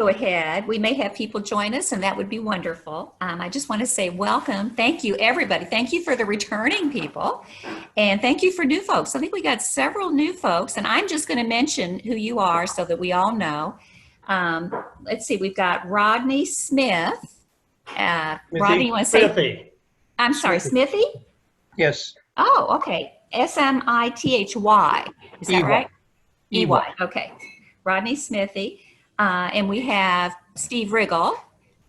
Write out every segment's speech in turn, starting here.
go ahead. We may have people join us, and that would be wonderful. I just want to say welcome. Thank you, everybody. Thank you for the returning people, and thank you for new folks. I think we got several new folks, and I'm just going to mention who you are so that we all know. Let's see. We've got Rodney Smith. Rodney, you want to say? Smithy. I'm sorry, Smithy? Yes. Oh, okay. Smithy. Is that right? EY. Okay. Rodney Smithy. And we have Steve Riggle,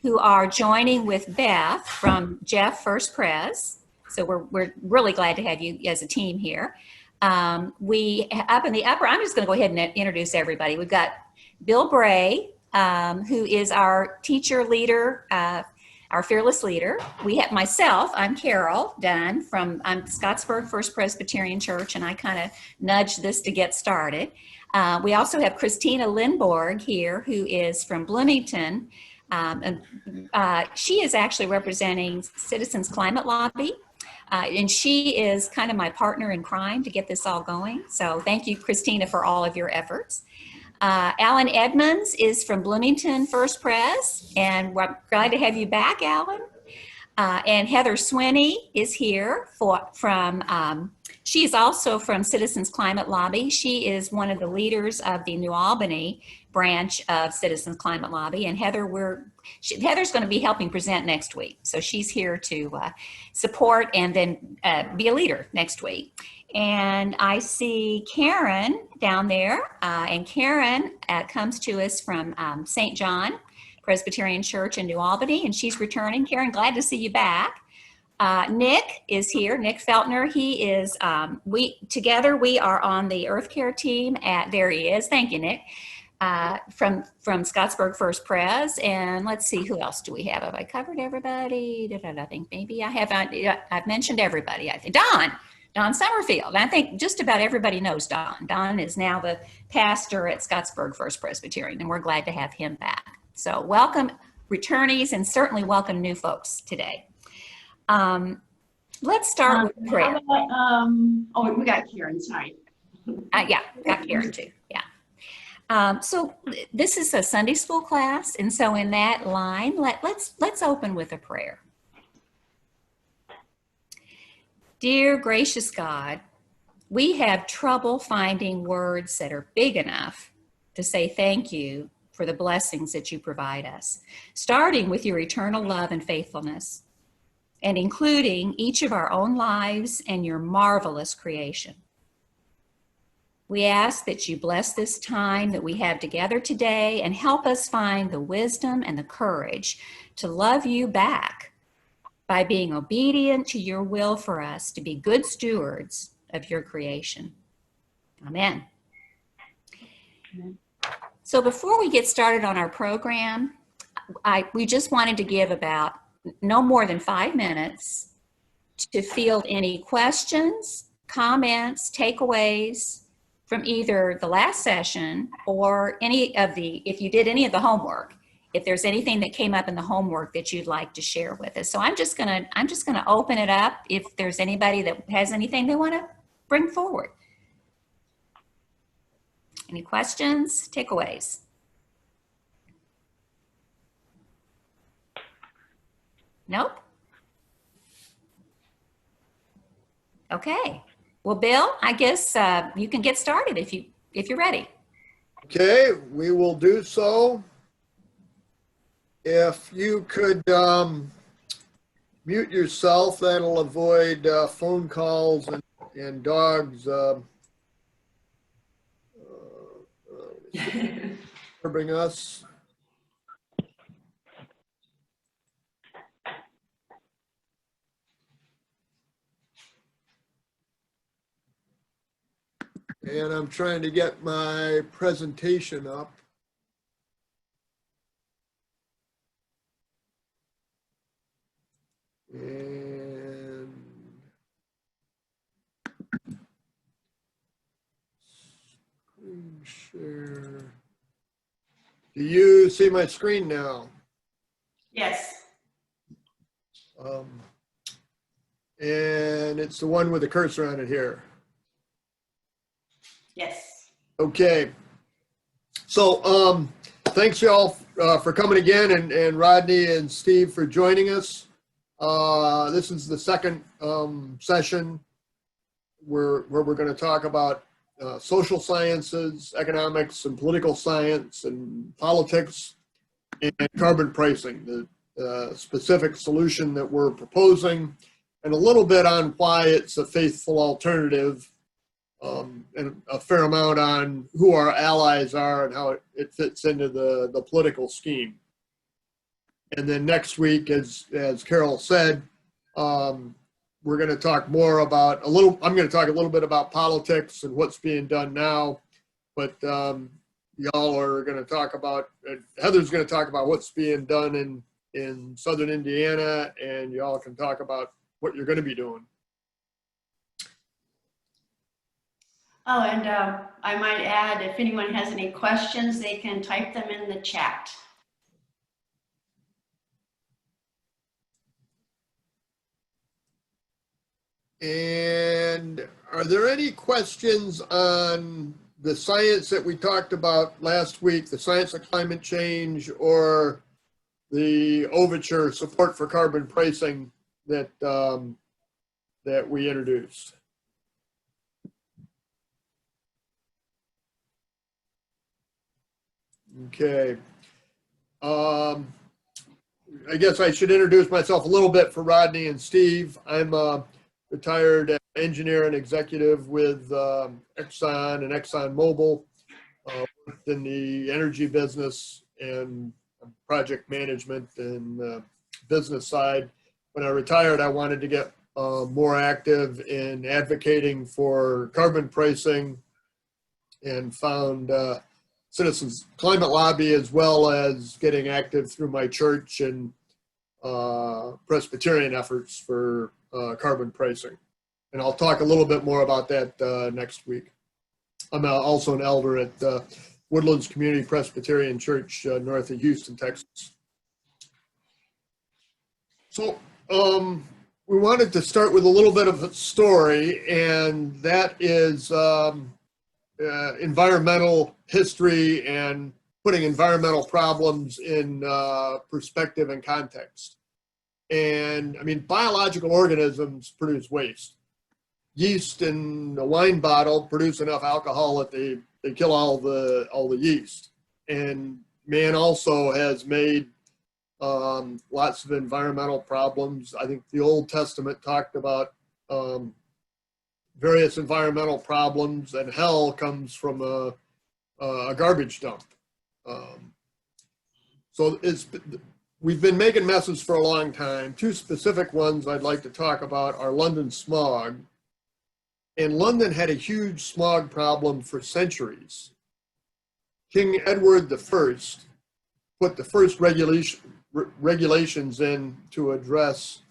who are joining with Beth from Jeff First Pres. So we're really glad to have you as a team here. We up in the upper, I'm just going to go ahead and introduce everybody. We've got Bill Bray, who is our teacher leader, our fearless leader. We have myself, I'm Carol Dunn I'm Scottsburg First Presbyterian Church, and I kind of nudged this to get started. We also have Christina Lindborg here, who is from Bloomington. She is actually representing Citizens Climate Lobby. And she is kind of my partner in crime to get this all going. So thank you, Christina, for all of your efforts. Alan Edmonds is from Bloomington First Pres, and we're glad to have you back, Alan. And Heather Swinney is here she is also from Citizens Climate Lobby. She is one of the leaders of the New Albany branch of Citizens Climate Lobby. And Heather's going to be helping present next week. So she's here to support and then be a leader next week. And I see Karen down there, and Karen comes to us from St. John Presbyterian Church in New Albany, and she's returning. Karen, glad to see you back. Nick is here, Nick Feltner. He is, together we are on the Earth Care team there he is, thank you, Nick, from Scottsburg First Pres. And let's see, who else do we have? Have I covered everybody? I think maybe I haven't. I've mentioned everybody, I think. Don Summerfield. I think just about everybody knows Don. Don is now the pastor at Scottsburg First Presbyterian, and we're glad to have him back. So welcome returnees, and certainly welcome new folks today. Let's start with prayer. We got Karen, sorry. Yeah, got Karen too, yeah. So this is a Sunday school class, and so in that line, let's open with a prayer. Dear gracious God, we have trouble finding words that are big enough to say thank you for the blessings that you provide us, starting with your eternal love and faithfulness, and including each of our own lives and your marvelous creation. We ask that you bless this time that we have together today and help us find the wisdom and the courage to love you back by being obedient to your will for us to be good stewards of your creation. Amen. Amen. So before we get started on our program, we just wanted to give about no more than 5 minutes to field any questions, comments, takeaways from either the last session or if you did any of the homework, if there's anything that came up in the homework that you'd like to share with us. So I'm just gonna open it up if there's anybody that has anything they want to bring forward. Any questions, takeaways? Nope. Okay. Well, Bill, I guess you can get started if you're ready. Okay, we will do so. If you could mute yourself, that'll avoid phone calls and dogs disturbing us. And I'm trying to get my presentation up. And screen share. Do you see my screen now? Yes. And it's the one with the cursor on it here. Yes. Okay. So thanks y'all for coming again, and Rodney and Steve for joining us. This is the second session where we're going to talk about social sciences, economics, and political science, and politics, and carbon pricing, the specific solution that we're proposing, and a little bit on why it's a faithful alternative, and a fair amount on who our allies are and how it fits into the political scheme. And then next week, as Carol said, we're going to talk more about I'm going to talk a little bit about politics and what's being done now, but y'all are going to talk about, Heather's going to talk about what's being done in Southern Indiana, and y'all can talk about what you're going to be doing. Oh, and I might add, if anyone has any questions, they can type them in the chat. And are there any questions on the science that we talked about last week, the science of climate change, or the overture support for carbon pricing that that we introduced? Okay. I guess I should introduce myself a little bit for Rodney and Steve. I'm a retired engineer and executive with Exxon and ExxonMobil, worked in the energy business and project management and business side. When I retired, I wanted to get more active in advocating for carbon pricing, and found Citizens Climate Lobby, as well as getting active through my church and Presbyterian efforts for carbon pricing. And I'll talk a little bit more about that next week. I'm also an elder at Woodlands Community Presbyterian Church north of Houston, Texas. So we wanted to start with a little bit of a story, and that is environmental history and putting environmental problems in perspective and context. And I mean, biological organisms produce waste. Yeast in a wine bottle produce enough alcohol that they kill all the yeast. And man also has made lots of environmental problems. I think the Old Testament talked about various environmental problems, and hell comes from a garbage dump. So we've been making messes for a long time. Two specific ones I'd like to talk about are London smog. And London had a huge smog problem for centuries. King Edward I put the first regulations in to address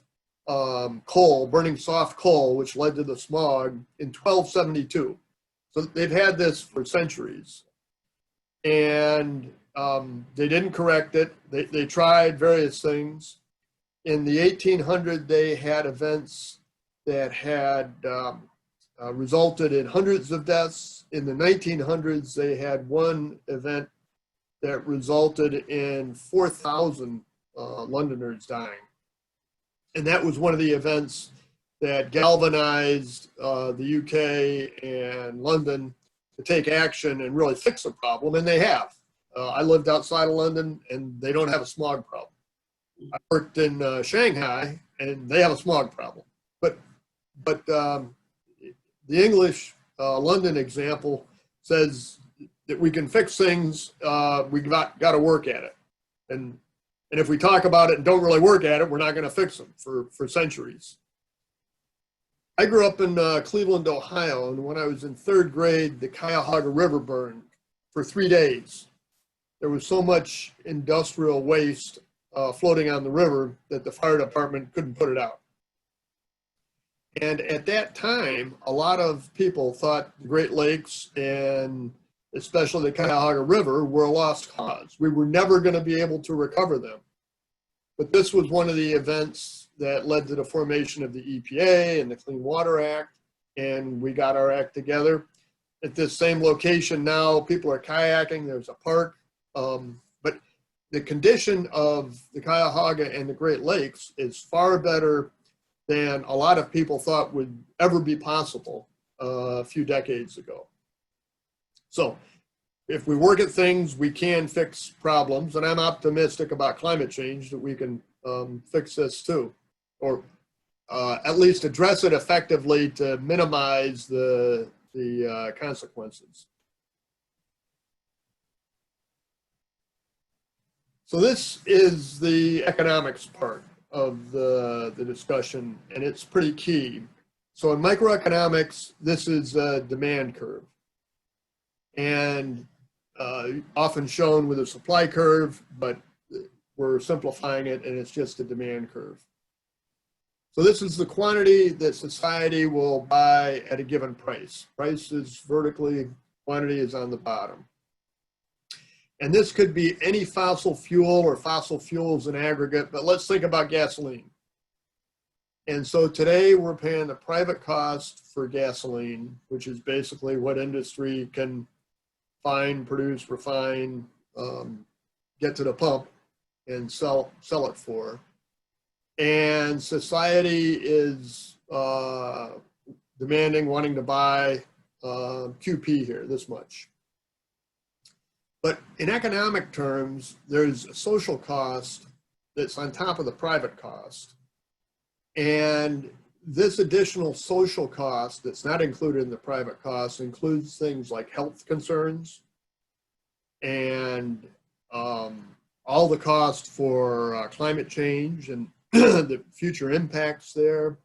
coal, burning soft coal, which led to the smog in 1272. So they've had this for centuries. And they didn't correct it. They tried various things. In the 1800s, they had events that had resulted in hundreds of deaths. In the 1900s, they had one event that resulted in 4,000 Londoners dying. And that was one of the events that galvanized the UK and London to take action and really fix the problem, and they have. I lived outside of London, and they don't have a smog problem. I worked in Shanghai, and they have a smog problem. But the English London example says that we can fix things, we got to work at it. And if we talk about it and don't really work at it, we're not going to fix them for centuries. I grew up in Cleveland, Ohio, and when I was in third grade, the Cuyahoga River burned for 3 days. There was so much industrial waste floating on the river that the fire department couldn't put it out. And at that time, a lot of people thought the Great Lakes and especially the Cuyahoga River were a lost cause. We were never going to be able to recover them. But this was one of the events that led to the formation of the EPA and the Clean Water Act, and we got our act together. At this same location now, people are kayaking. There's a park the condition of the Cuyahoga and the Great Lakes is far better than a lot of people thought would ever be possible a few decades ago. So if we work at things, we can fix problems, and I'm optimistic about climate change that we can fix this too, or at least address it effectively to minimize the consequences. So this is the economics part of the discussion, and it's pretty key. So in microeconomics, this is a demand curve, and often shown with a supply curve, but we're simplifying it, and it's just a demand curve. So this is the quantity that society will buy at a given price. Price is vertically, quantity is on the bottom. And this could be any fossil fuel or fossil fuels in aggregate, but let's think about gasoline. And so today we're paying the private cost for gasoline, which is basically what industry can find, produce, refine, get to the pump and sell it for. And society is demanding, wanting to buy QP here, this much. But in economic terms, there's a social cost that's on top of the private cost. And this additional social cost that's not included in the private cost includes things like health concerns and all the cost for climate change and the future impacts there.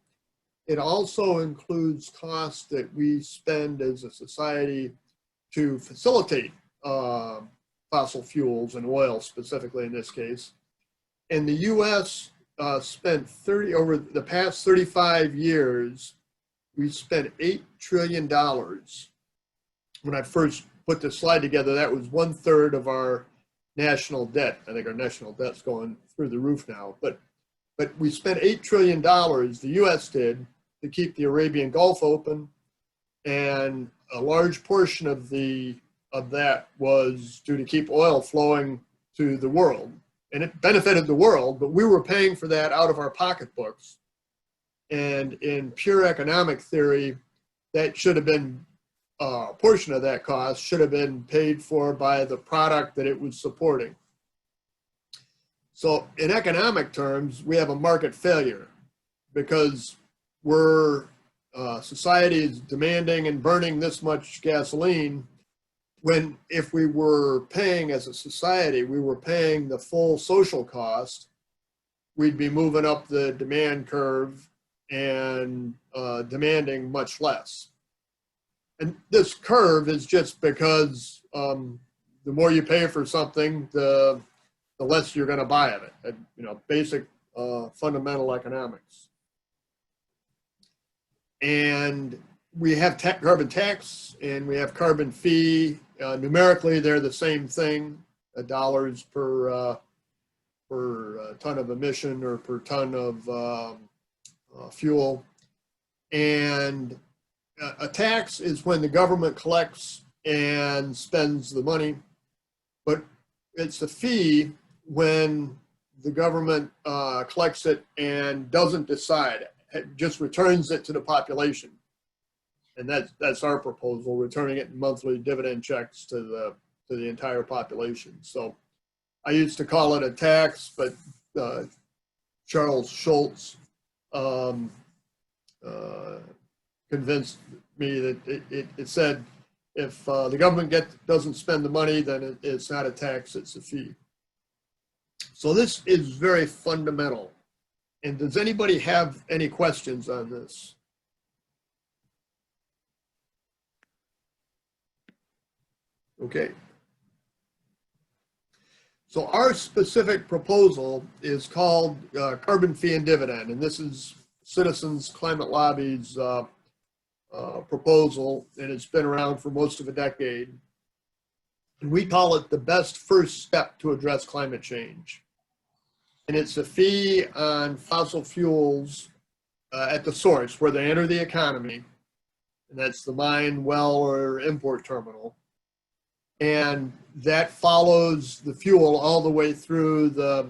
It also includes costs that we spend as a society to facilitate fossil fuels and oil, specifically in this case. And the US spent over the past 35 years, we spent $8 trillion. When I first put this slide together, that was 1/3 of our national debt. I think our national debt's going through the roof now, but we spent $8 trillion, the US did, to keep the Arabian Gulf open, and a large portion of that was due to keep oil flowing to the world. And it benefited the world, but we were paying for that out of our pocketbooks. And in pure economic theory, that should have been, a portion of that cost should have been paid for by the product that it was supporting. So in economic terms, we have a market failure because society is demanding and burning this much gasoline, when if we were paying as a society, we were paying the full social cost, we'd be moving up the demand curve and demanding much less. And this curve is just because the more you pay for something, the less you're going to buy of it. Basic fundamental economics. And we have carbon tax and we have carbon fee. Numerically, they're the same thing, dollars per ton of emission or per ton of fuel. And a tax is when the government collects and spends the money, but it's a fee when the government collects it and doesn't decide, it just returns it to the population. And that's our proposal, returning it in monthly dividend checks to the entire population. So I used to call it a tax, but Charles Schultz convinced me that it said if the government doesn't spend the money, then it's not a tax, it's a fee. So this is very fundamental. And does anybody have any questions on this? Okay. So our specific proposal is called carbon fee and dividend, and this is Citizens Climate Lobby's proposal, and it's been around for most of a decade. And we call it the best first step to address climate change. And it's a fee on fossil fuels at the source where they enter the economy, and that's the mine, well, or import terminal. And that follows the fuel all the way through the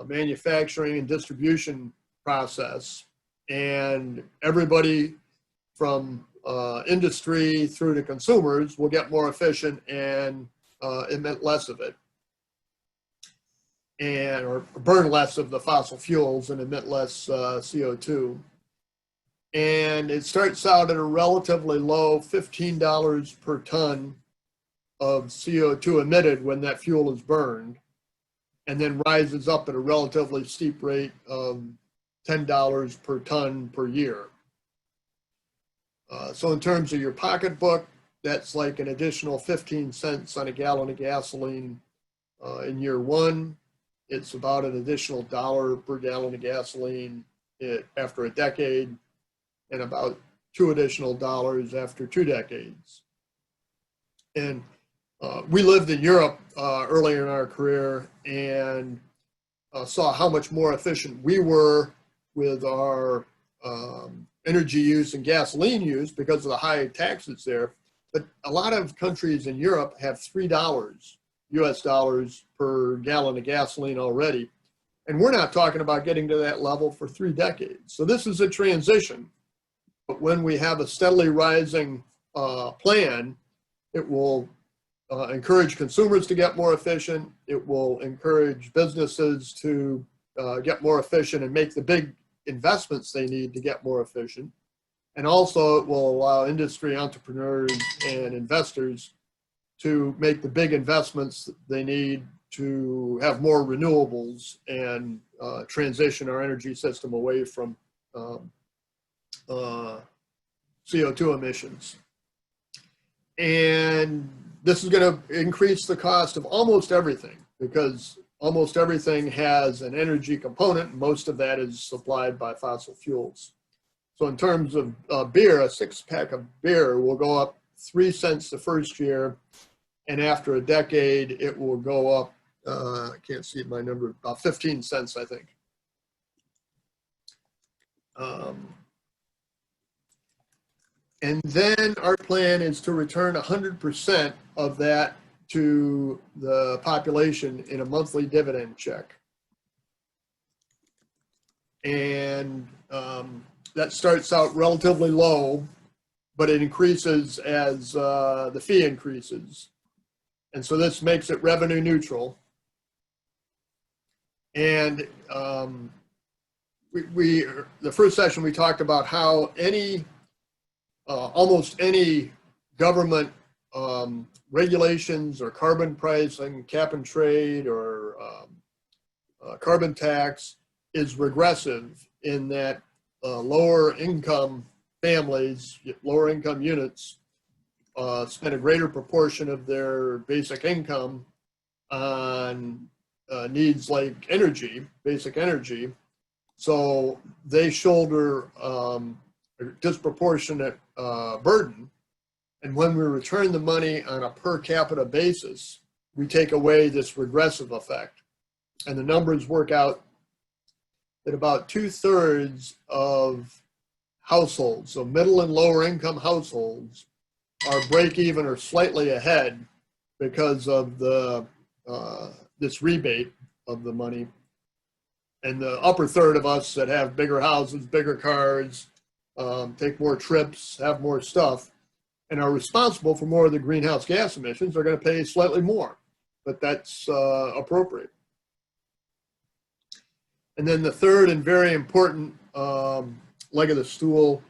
manufacturing and distribution process. And everybody from industry through to consumers will get more efficient and emit less of it, and or burn less of the fossil fuels and emit less CO2. And it starts out at a relatively low $15 per ton of CO2 emitted when that fuel is burned, and then rises up at a relatively steep rate of $10 per ton per year. So in terms of your pocketbook, that's like an additional 15 cents on a gallon of gasoline in year one. It's about an additional $1 per gallon of gasoline after a decade, and about $2 additional after 2 decades. And we lived in Europe earlier in our career and saw how much more efficient we were with our energy use and gasoline use because of the high taxes there. But a lot of countries in Europe have $3 US dollars per gallon of gasoline already. And we're not talking about getting to that level for 3 decades. So this is a transition. But when we have a steadily rising plan, it will encourage consumers to get more efficient. It will encourage businesses to get more efficient and make the big investments they need to get more efficient. And also it will allow industry entrepreneurs and investors to make the big investments they need to have more renewables and transition our energy system away from CO2 emissions. And this is going to increase the cost of almost everything, because almost everything has an energy component, and most of that is supplied by fossil fuels. So in terms of beer, a 6-pack of beer will go up 3 cents the first year, and after a decade, it will go up, I can't see my number, about 15 cents, I think. And then our plan is to return 100% of that to the population in a monthly dividend check. And that starts out relatively low, but it increases as the fee increases. And so this makes it revenue neutral. And the first session we talked about how almost any government regulations or carbon pricing, cap and trade, or carbon tax is regressive in that lower income families, lower income units spend a greater proportion of their basic income on needs like energy, basic energy. So they shoulder a disproportionate burden. And when we return the money on a per capita basis, we take away this regressive effect. And the numbers work out that about 2/3 of households, so middle and lower income households, are break even or slightly ahead because of the this rebate of the money. And the upper third of us that have bigger houses, bigger cars, take more trips, have more stuff, and are responsible for more of the greenhouse gas emissions are going to pay slightly more, but that's appropriate. And then the third and very important leg of the stool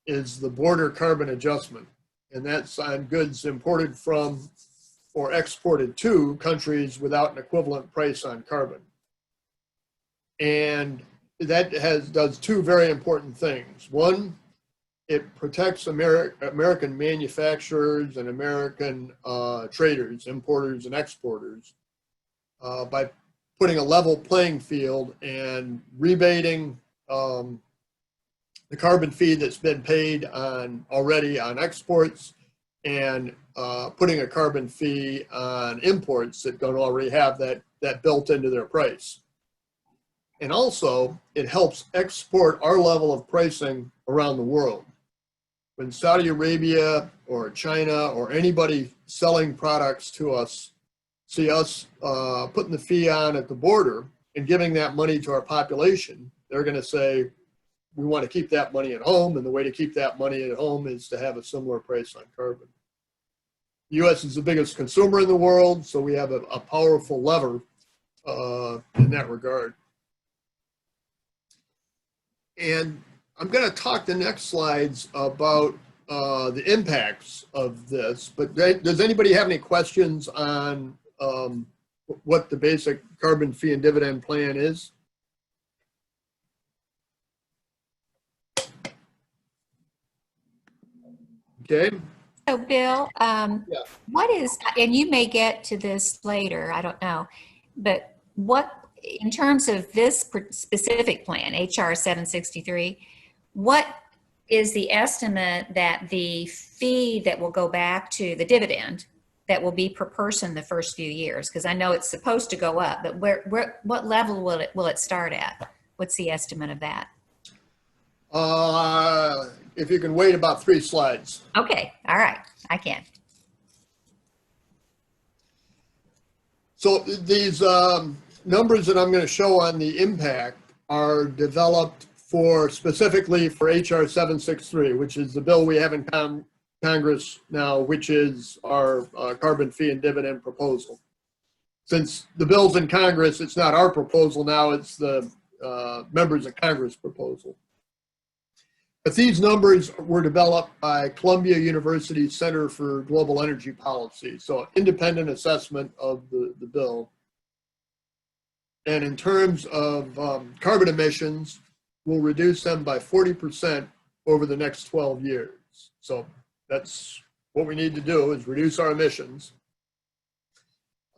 is the border carbon adjustment. And that's on goods imported from or exported to countries without an equivalent price on carbon. And that does 2 very important things. One, it protects American manufacturers and American traders, importers and exporters, by putting a level playing field and rebating the carbon fee that's been paid already on exports, and putting a carbon fee on imports that don't already have that built into their price. And also, it helps export our level of pricing around the world. when Saudi Arabia or China or anybody selling products to us see us putting the fee on at the border and giving that money to our population, they're going to say, we want to keep that money at home, and the way to keep that money at home is to have a similar price on carbon. The U.S. is the biggest consumer in the world, so we have a powerful lever in that regard. And I'm going to talk the next slides about the impacts of this, but does anybody have any questions on what the basic carbon fee and dividend plan is? Okay. So Bill, Yeah. what is, and you may get to this later, I don't know, but what, in terms of this specific plan, HR 763, what is the estimate that the fee that will go back to the dividend that will be per person the first few years? Because I know it's supposed to go up, but what level will it start at? What's the estimate of that? If you can wait about 3 slides. Okay, all right, I can. So these numbers that I'm going to show on the impact are developed specifically for HR 763, which is the bill we have in Congress now, which is our carbon fee and dividend proposal. Since the bill's in Congress, it's not our proposal now, it's the members of Congress proposal. But these numbers were developed by Columbia University Center for Global Energy Policy, so independent assessment of the bill. And in terms of carbon emissions, we'll reduce them by 40% over the next 12 years. So that's what we need to do, is reduce our emissions.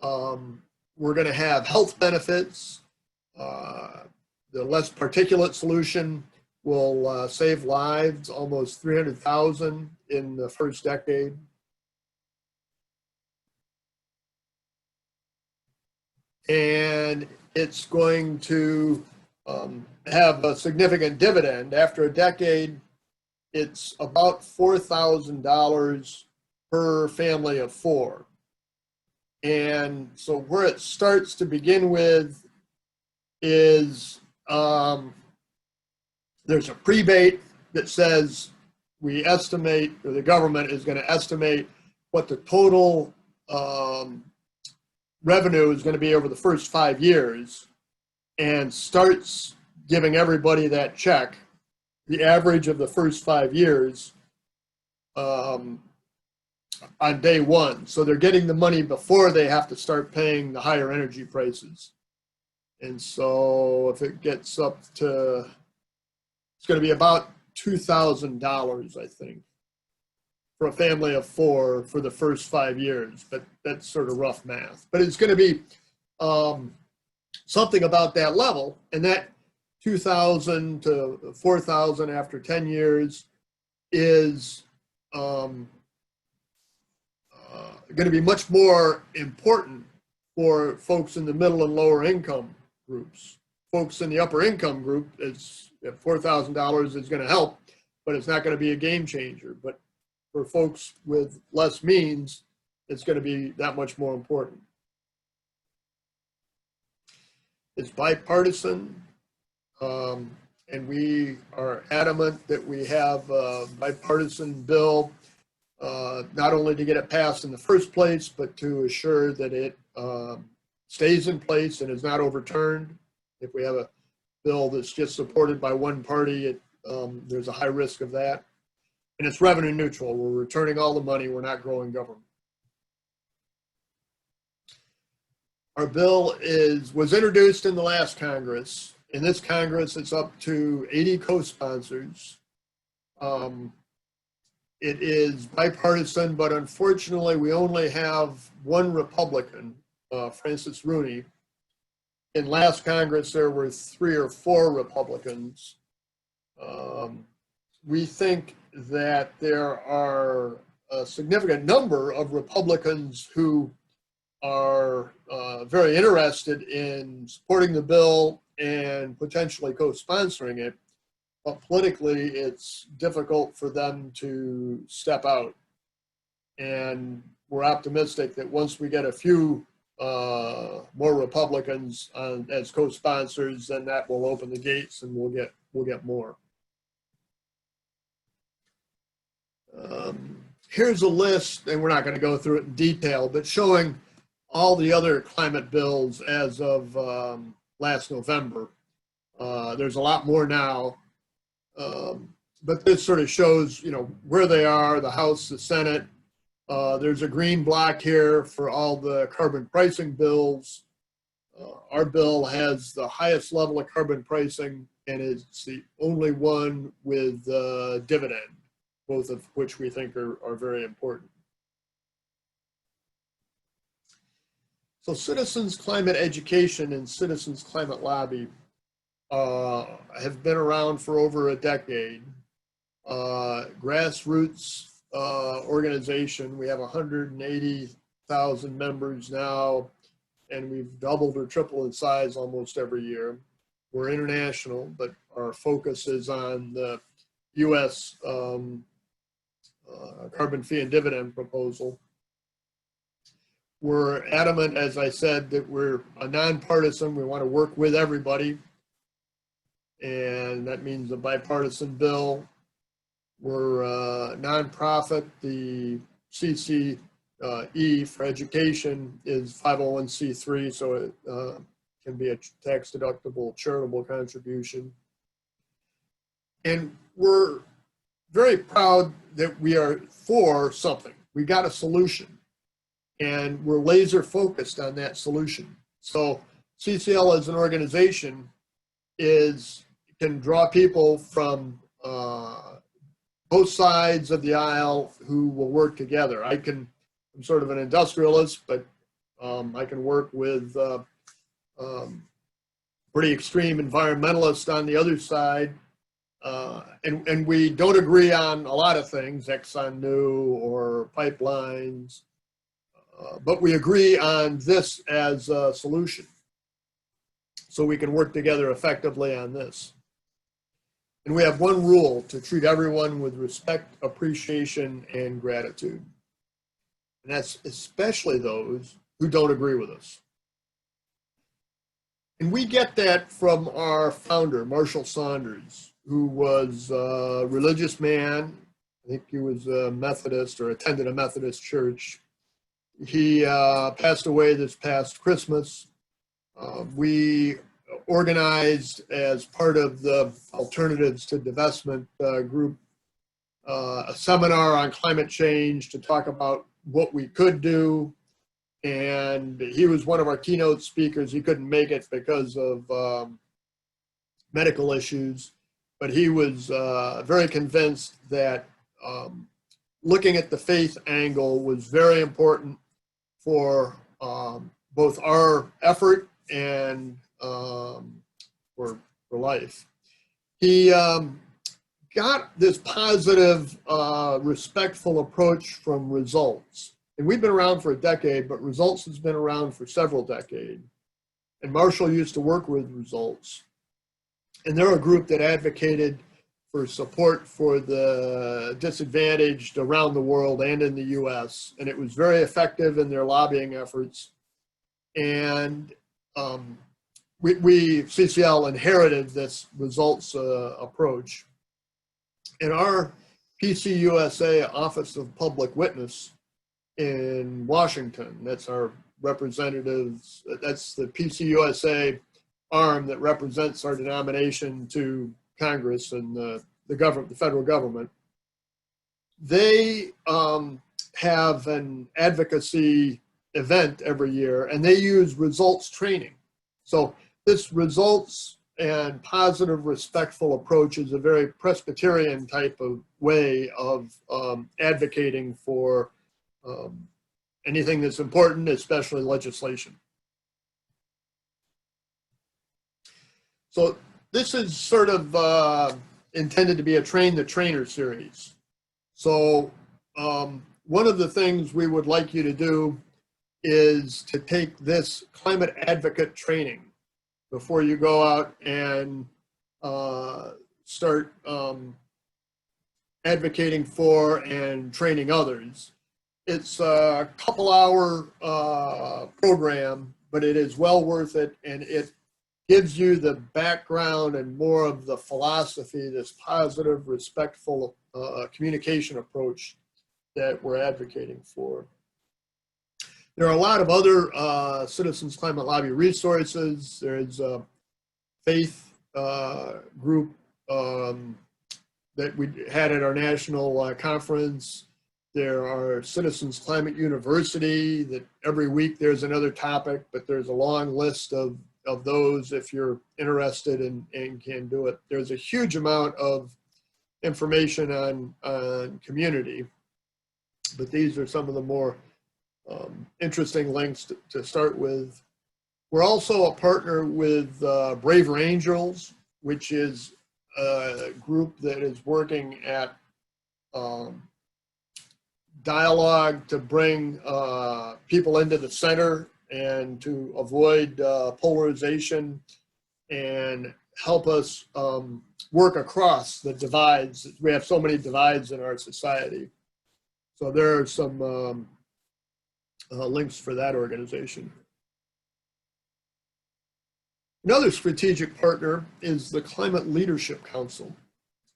We're going to have health benefits. The less particulate solution will save lives, almost 300,000 in the first decade. And it's going to have a significant dividend. After a decade, it's about $4,000 per family of 4. And so where it starts to begin with is there's a prebate that says we estimate, or the government is going to estimate what the total revenue is going to be over the first 5 years, and starts giving everybody that check, the average of the first 5 years on day one. So they're getting the money before they have to start paying the higher energy prices. And so if it gets up to, it's going to be about $2,000, I think, for a family of 4 for the first 5 years. But that's sort of rough math. But it's going to be something about that level. And that 2,000 to 4,000 after 10 years is going to be much more important for folks in the middle and lower income groups. Folks in the upper income group, it's $4,000 is going to help, but it's not going to be a game changer. But for folks with less means, it's going to be that much more important. It's bipartisan, and we are adamant that we have a bipartisan bill, not only to get it passed in the first place, but to assure that it stays in place and is not overturned. If we have a bill that's just supported by one party, there's a high risk of that. And it's revenue neutral. We're returning all the money. We're not growing government. Our bill was introduced in the last Congress. In this Congress, it's up to 80 co-sponsors. It is bipartisan, but unfortunately, we only have one Republican, Francis Rooney. In last Congress, there were 3 or 4 Republicans. We think that there are a significant number of Republicans who are very interested in supporting the bill and potentially co-sponsoring it. but politically it's difficult for them to step out. And we're optimistic that once we get a few more Republicans as co-sponsors, then that will open the gates and we'll get more. Here's a list, and we're not going to go through it in detail, but showing all the other climate bills as of last November. There's a lot more now, but this sort of shows, you know, where they are, the House, the Senate. There's a green block here for all the carbon pricing bills. Our bill has the highest level of carbon pricing, and it's the only one with dividend, both of which we think are very important. So citizens climate education and citizens climate lobby have been around for over a decade. Grassroots organization. We have 180,000 members now, and we've doubled or tripled in size almost every year. We're international, but our focus is on the U.S. Carbon fee and dividend proposal. We're adamant, as I said, that we're a nonpartisan. We want to work with everybody, and that means a bipartisan bill. We're a nonprofit. The CCE for education is 501c3, so it can be a tax-deductible charitable contribution. And we're very proud that we are for something. We got a solution, and we're laser focused on that solution. So CCL as an organization can draw people from both sides of the aisle who will work together. I'm sort of an industrialist, but I can work with pretty extreme environmentalists on the other side. And we don't agree on a lot of things, Exxon New or pipelines, but we agree on this as a solution. So we can work together effectively on this. And we have one rule: to treat everyone with respect, appreciation, and gratitude. And that's especially those who don't agree with us. And we get that from our founder, Marshall Saunders, who was a religious man. I think he was a Methodist or attended a Methodist church. He passed away this past Christmas. We organized as part of the Alternatives to Divestment group a seminar on climate change to talk about what we could do. And he was one of our keynote speakers. He couldn't make it because of medical issues, but he was very convinced that looking at the faith angle was very important for both our effort and for life. He got this positive, respectful approach from Results. And we've been around for a decade, but Results has been around for several decades. And Marshall used to work with Results. And they're a group that advocated for support for the disadvantaged around the world and in the US. And it was very effective in their lobbying efforts. And we CCL inherited this Results approach. In our PCUSA Office of Public Witness in Washington, that's our representatives, that's the PCUSA arm that represents our denomination to Congress and the government, the federal government. They have an advocacy event every year, and they use Results training. So this Results and positive, respectful approach is a very Presbyterian type of way of advocating for anything that's important, especially legislation. So this is sort of intended to be a Train the Trainer series. So one of the things we would like you to do is to take this climate advocate training before you go out and start advocating for and training others. It's a couple-hour program, but it is well worth it, and it gives you the background and more of the philosophy, this positive, respectful communication approach that we're advocating for. There are a lot of other Citizens Climate Lobby resources. There's a faith group that we had at our national conference. There are Citizens Climate University that every week there's another topic, but there's a long list of those if you're interested and can do it. There's a huge amount of information on community, but these are some of the more interesting links to start with. We're also a partner with Braver Angels, which is a group that is working at dialogue to bring people into the center and to avoid polarization and help us work across the divides. We have so many divides in our society. So there are some links for that organization. Another strategic partner is the Climate Leadership Council.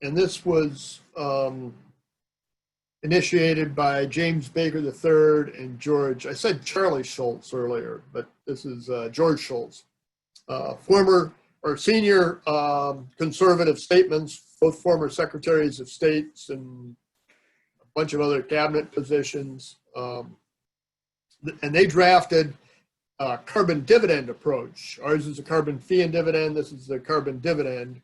And this was initiated by James Baker III and George, I said Charlie Schultz earlier, but this is George Schultz, former or senior conservative statements, both former secretaries of states and a bunch of other cabinet positions. And they drafted a carbon dividend approach. Ours is a carbon fee and dividend. This is the carbon dividend.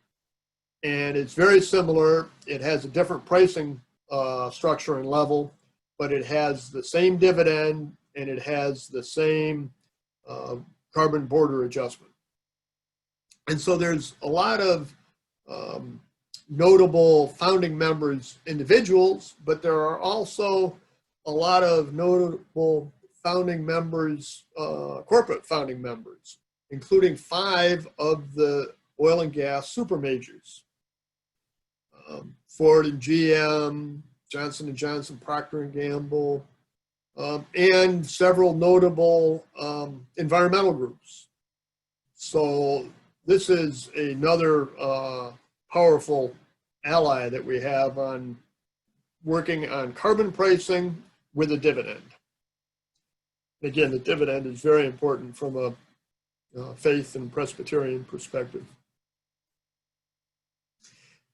And it's very similar. It has a different pricing structure and level, but it has the same dividend and it has the same carbon border adjustment. And so there's a lot of notable founding members, individuals, but there are also a lot of notable founding members, corporate founding members, including 5 of the oil and gas super majors. Ford and GM, Johnson & Johnson, Procter & Gamble, and several notable environmental groups. So this is another powerful ally that we have on working on carbon pricing with a dividend. Again, the dividend is very important from a faith and Presbyterian perspective.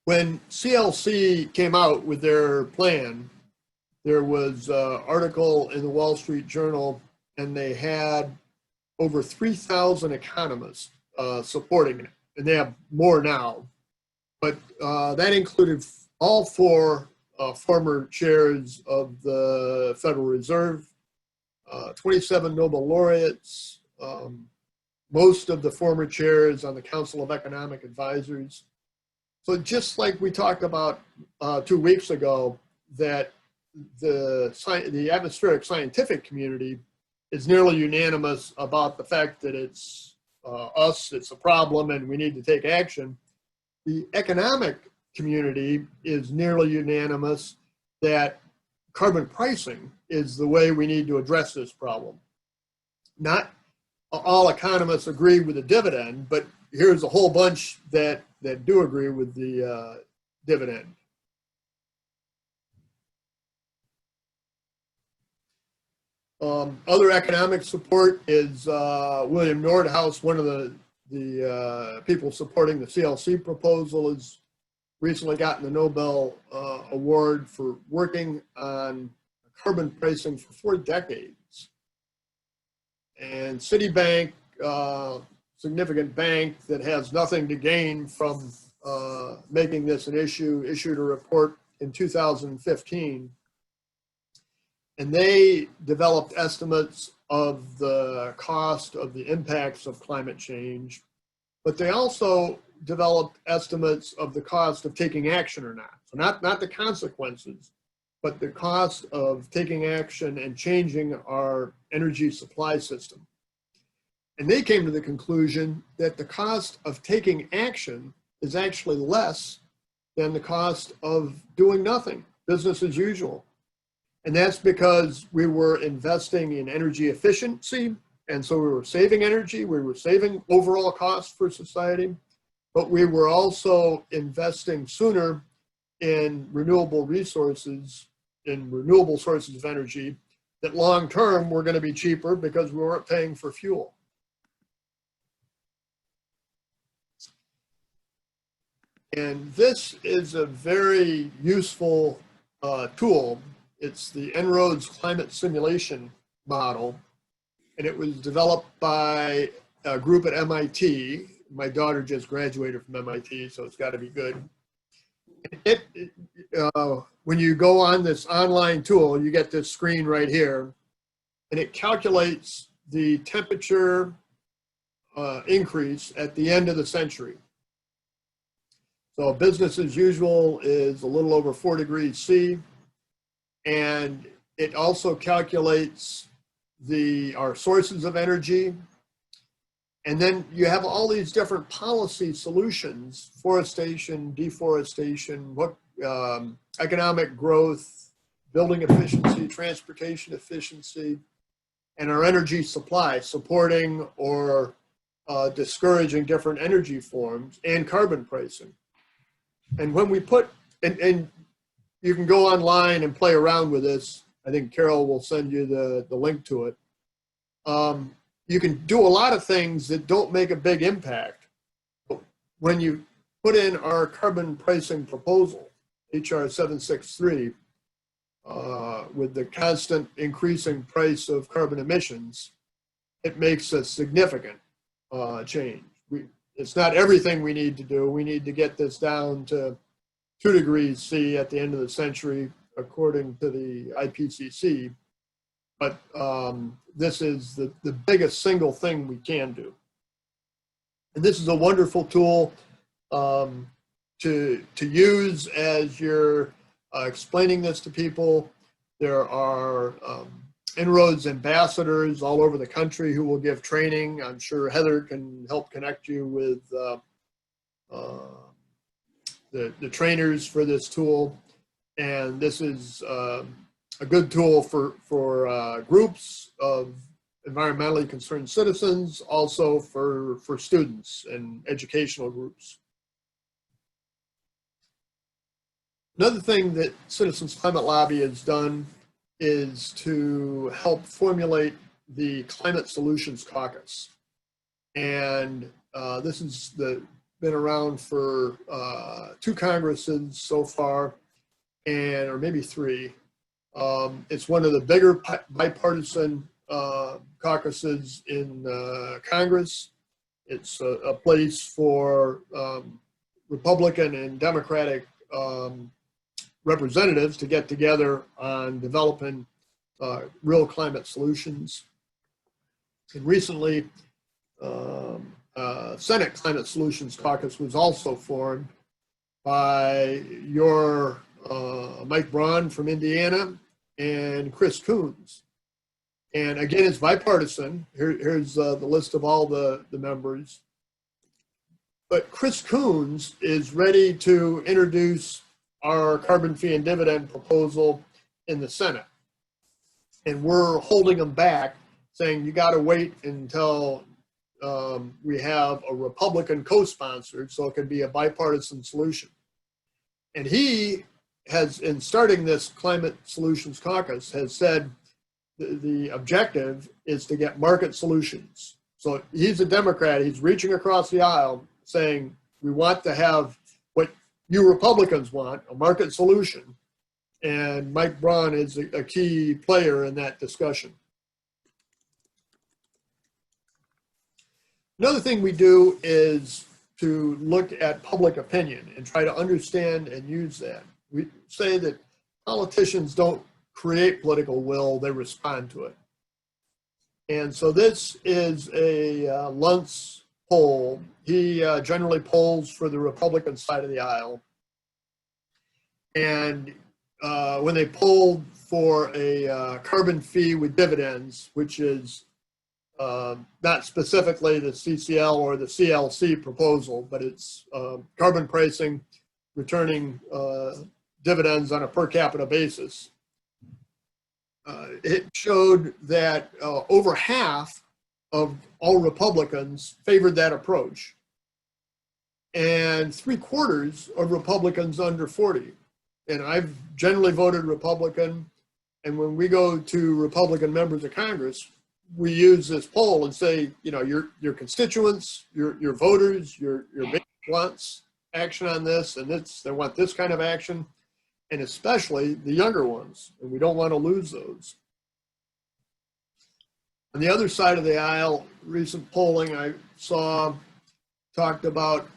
When CLC came out with their plan, there was an article in the Wall Street Journal, and they had over 3,000 economists supporting it, and they have more now. But that included all 4 former chairs of the Federal Reserve, 27 Nobel laureates, most of the former chairs on the Council of Economic Advisors. So just like we talked about 2 weeks ago, that the atmospheric scientific community is nearly unanimous about the fact that it's it's a problem and we need to take action. The economic community is nearly unanimous that carbon pricing is the way we need to address this problem. Not all economists agree with the dividend, but here's a whole bunch that do agree with the dividend. Other economic support is William Nordhaus, one of the people supporting the CLC proposal, has recently gotten the Nobel Award for working on carbon pricing for 4 decades. And Citibank, significant bank that has nothing to gain from making this an issue, issued a report in 2015. And they developed estimates of the cost of the impacts of climate change, but they also developed estimates of the cost of taking action or not. So not the consequences, but the cost of taking action and changing our energy supply system. And they came to the conclusion that the cost of taking action is actually less than the cost of doing nothing, business as usual. And that's because we were investing in energy efficiency. And so we were saving energy, we were saving overall costs for society, but we were also investing sooner in renewable resources, in renewable sources of energy that long term were going to be cheaper because we weren't paying for fuel. And this is a very useful tool. It's the En-ROADS climate simulation model, and it was developed by a group at MIT. My daughter just graduated from MIT, so it's got to be good. When you go on this online tool, you get this screen right here, and it calculates the temperature increase at the end of the century. So business as usual is a little over 4 degrees C, and it also calculates our sources of energy. And then you have all these different policy solutions: forestation, deforestation, economic growth, building efficiency, transportation efficiency, and our energy supply, supporting or discouraging different energy forms, and carbon pricing. And when we put, and you can go online and play around with this. I think Carol will send you the link to it. You can do a lot of things that don't make a big impact. But when you put in our carbon pricing proposal, HR 763, with the constant increasing price of carbon emissions, it makes a significant change. It's not everything we need to do. We need to get this down to 2 degrees C at the end of the century, according to the IPCC. But this is the biggest single thing we can do. And this is a wonderful tool to use as you're explaining this to people. There are En-ROADS ambassadors all over the country who will give training. I'm sure Heather can help connect you with the trainers for this tool. And this is a good tool for groups of environmentally concerned citizens, also for students and educational groups. Another thing that Citizens Climate Lobby has done is to help formulate the Climate Solutions Caucus. And this has been around for 2 Congresses so far, or maybe 3. It's one of the bigger bipartisan caucuses in Congress. It's a place for Republican and Democratic representatives to get together on developing real climate solutions. And recently, Senate Climate Solutions Caucus was also formed by your Mike Braun from Indiana and Chris Coons. And again, it's bipartisan. Here's the list of all the members. But Chris Coons is ready to introduce our carbon fee and dividend proposal in the Senate. And we're holding them back, saying you got to wait until we have a Republican co-sponsored so it can be a bipartisan solution. And he has, in starting this Climate Solutions Caucus, has said the objective is to get market solutions. So he's a Democrat, he's reaching across the aisle saying we want to have what you Republicans want, a market solution. And Mike Braun is a key player in that discussion. Another thing we do is to look at public opinion and try to understand and use that. We say that politicians don't create political will, they respond to it. And so this is a Luntz poll. He generally polls for the Republican side of the aisle. And when they polled for a carbon fee with dividends, which is not specifically the CCL or the CLC proposal, but it's carbon pricing returning dividends on a per capita basis. It showed that over half of all Republicans favored that approach, and 3/4 of Republicans under 40. And I've generally voted Republican, and when we go to Republican members of Congress, we use this poll and say, you know, your constituents, your voters, your base wants action on this, and they want this kind of action, and especially the younger ones, and we don't want to lose those. On the other side of the aisle, recent polling I saw talked about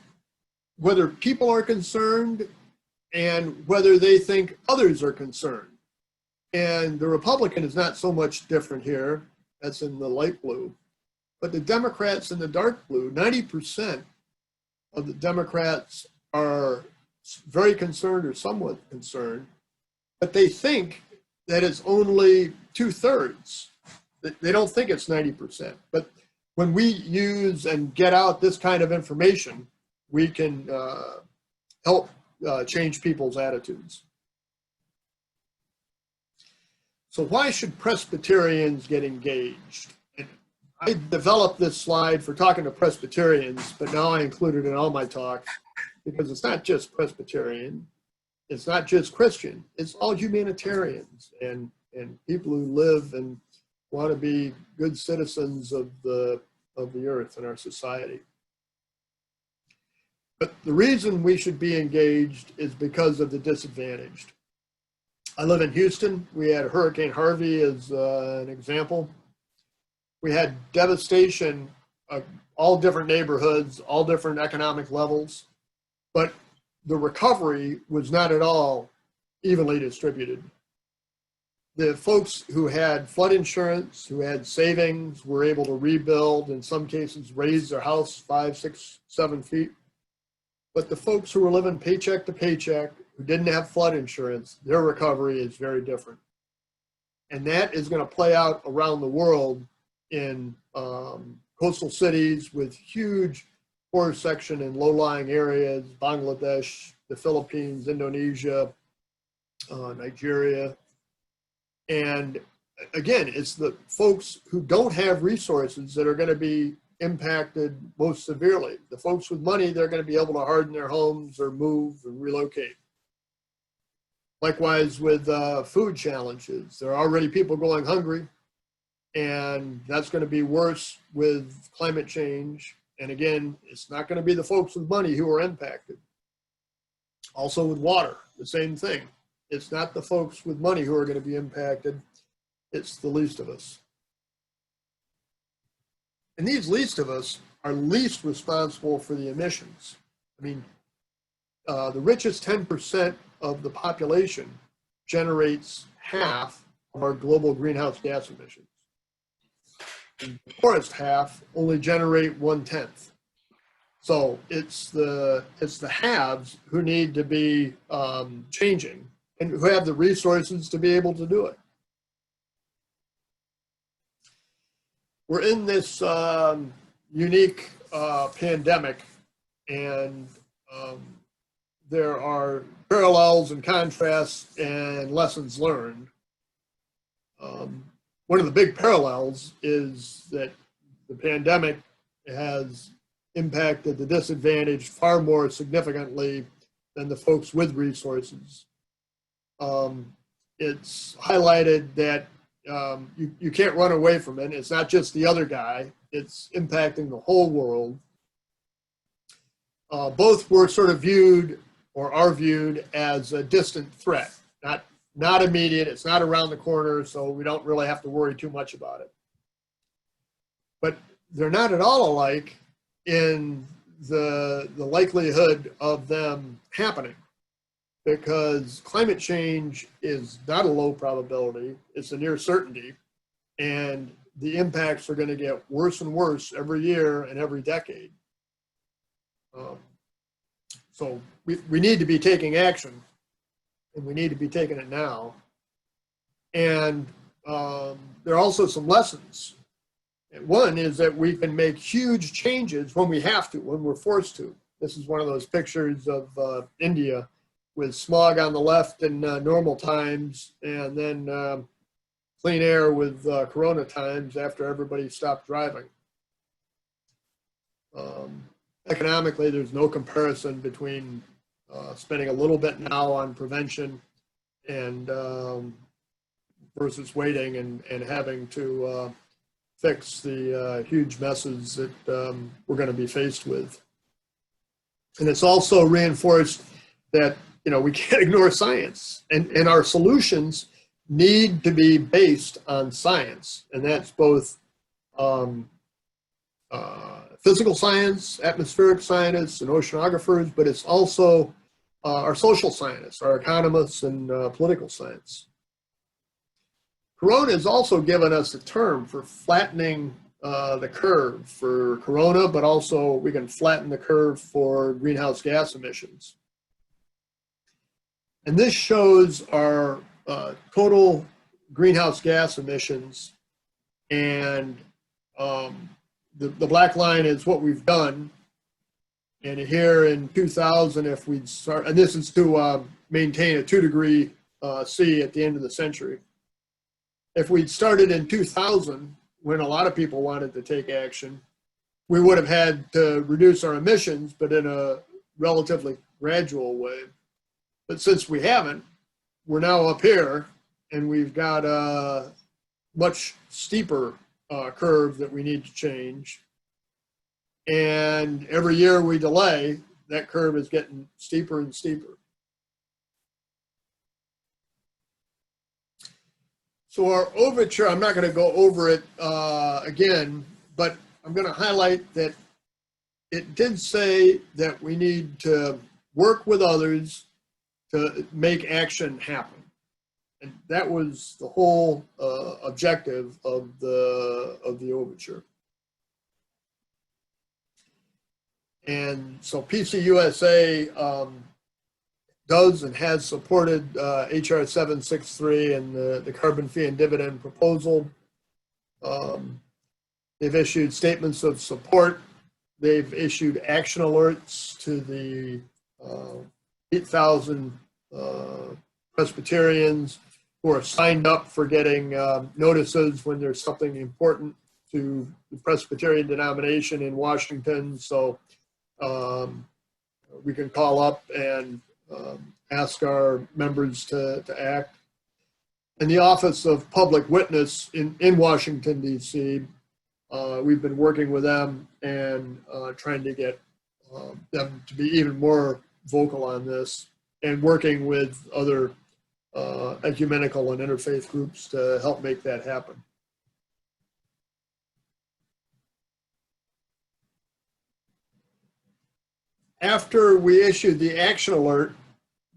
whether people are concerned and whether they think others are concerned. And the Republican is not so much different here. That's in the light blue. But the Democrats in the dark blue, 90% of the Democrats are very concerned or somewhat concerned, but they think that it's only 2/3. They don't think it's 90%. But when we use and get out this kind of information, we can help change people's attitudes. So why should Presbyterians get engaged? And I developed this slide for talking to Presbyterians, but now I include it in all my talks because it's not just Presbyterian, it's not just Christian, it's all humanitarians and people who live and want to be good citizens of the earth and our society. But the reason we should be engaged is because of the disadvantaged. I live in Houston. We had Hurricane Harvey as an example. We had devastation, all different neighborhoods, all different economic levels, but the recovery was not at all evenly distributed. The folks who had flood insurance, who had savings, were able to rebuild, in some cases raise their house 5, 6, 7 feet. But the folks who were living paycheck to paycheck, who didn't have flood insurance, their recovery is very different. And that is going to play out around the world in coastal cities with huge poor section in low-lying areas, Bangladesh, the Philippines, Indonesia, Nigeria. And again, it's the folks who don't have resources that are going to be impacted most severely. The folks with money, they're going to be able to harden their homes or move and relocate. Likewise with food challenges. There are already people going hungry, and that's going to be worse with climate change. And again, it's not going to be the folks with money who are impacted. Also with water, the same thing. It's not the folks with money who are going to be impacted. It's the least of us. And these least of us are least responsible for the emissions. I mean, the richest 10% of the population generates half of our global greenhouse gas emissions. And the poorest half only generate 1/10. So it's the haves who need to be changing and who have the resources to be able to do it. We're in this unique pandemic, and there are parallels and contrasts and lessons learned. One of the big parallels is that the pandemic has impacted the disadvantaged far more significantly than the folks with resources. It's highlighted that you can't run away from it. It's not just the other guy. It's impacting the whole world. Both were sort of viewed or are viewed as a distant threat, not immediate. It's not around the corner, so we don't really have to worry too much about it. But they're not at all alike in the likelihood of them happening, because climate change is not a low probability, it's a near certainty, and the impacts are going to get worse and worse every year and every decade. So we need to be taking action, and we need to be taking it now. And there are also some lessons. One is that we can make huge changes when we have to, when we're forced to. This is one of those pictures of India with smog on the left in normal times, and then clean air with corona times after everybody stopped driving. Economically, there's no comparison between spending a little bit now on prevention and versus waiting and having to fix the huge messes that we're going to be faced with. And it's also reinforced that, you know, we can't ignore science, and our solutions need to be based on science, and that's both physical science, atmospheric scientists, and oceanographers, but it's also our social scientists, our economists, and political science. Corona has also given us a term for flattening the curve for corona, but also we can flatten the curve for greenhouse gas emissions. And this shows our total greenhouse gas emissions, and the black line is what we've done. And here in 2000, if we'd start, and this is to maintain a 2-degree C at the end of the century. If we'd started in 2000, when a lot of people wanted to take action, we would have had to reduce our emissions, but in a relatively gradual way. But since we haven't, we're now up here, and we've got a much steeper curve that we need to change. And every year we delay, that curve is getting steeper and steeper. So our overture, I'm not going to go over it again, but I'm going to highlight that it did say that we need to work with others to make action happen. And that was the whole objective of the overture. And so PCUSA does and has supported HR 763 and the carbon fee and dividend proposal. They've issued statements of support. They've issued action alerts to the 8,000 Presbyterians who are signed up for getting notices when there's something important to the Presbyterian denomination in Washington. So we can call up and ask our members to act. And the Office of Public Witness in Washington, D.C., we've been working with them and trying to get them to be even more vocal on this, and working with other ecumenical and interfaith groups to help make that happen. After we issued the action alert,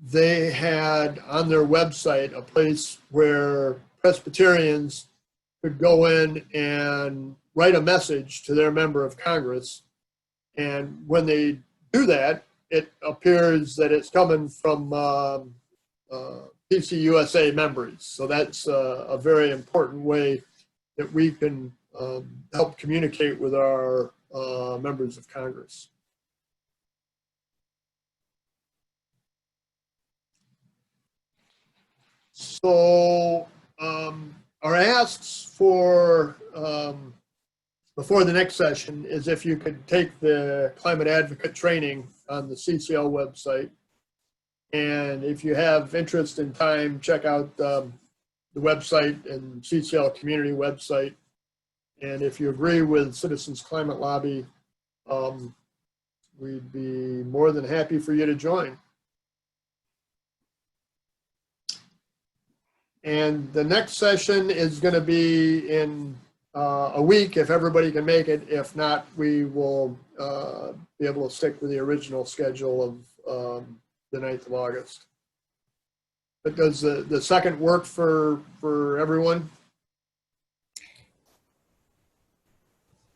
they had on their website a place where Presbyterians could go in and write a message to their member of Congress. And when they do that, it appears that it's coming from PCUSA members. So that's a very important way that we can help communicate with our members of Congress. So our asks for before the next session is if you could take the climate advocate training on the CCL website. And if you have interest in time, check out the website and CCL community website. And if you agree with Citizens Climate Lobby, we'd be more than happy for you to join. And the next session is going to be in a week if everybody can make it. If not, we will be able to stick with the original schedule of the 9th of August. But does the second work for everyone?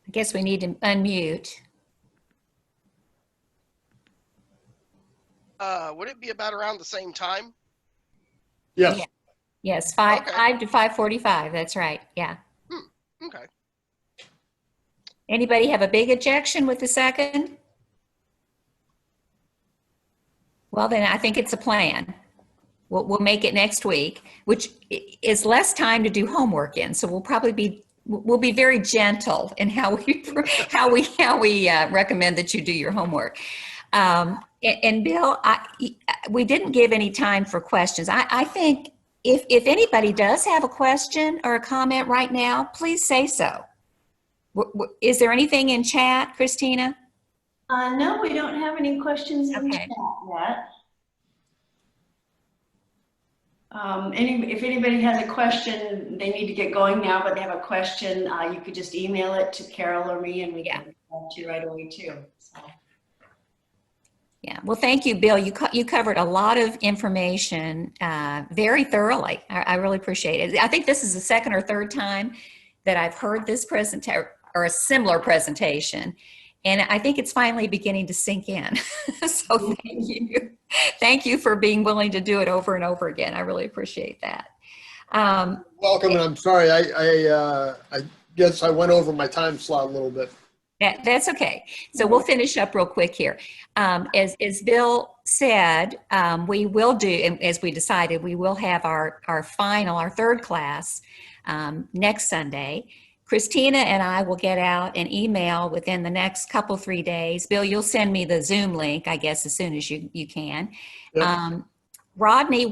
I guess we need to unmute. Would it be about around the same time? Yes. Yeah. Yes, 5 to 5:45. That's right. Yeah. Okay. Anybody have a big objection with the second? Well, then I think it's a plan. We'll make it next week, which is less time to do homework in. So we'll be very gentle in how we recommend that you do your homework. And Bill, we didn't give any time for questions. I think if anybody does have a question or a comment right now, please say so. Is there anything in chat, Christina? No, we don't have any questions in Okay. chat yet. If anybody has a question, they need to get going now, but they have a question, you could just email it to Carol or me and we can get to you right away too. So. Yeah, well, thank you, Bill. You covered a lot of information very thoroughly. I really appreciate it. I think this is the second or third time that I've heard this presentation or a similar presentation, and I think it's finally beginning to sink in. So thank you. Thank you for being willing to do it over and over again. I really appreciate that. Welcome, and I'm sorry. I guess I went over my time slot a little bit. That's okay. So we'll finish up real quick here. As Bill said, we will do, and as we decided, we will have our third class next Sunday. Christina and I will get out an email within the next 3 days. Bill, you'll send me the Zoom link, I guess, as soon as you can. Yep. Rodney,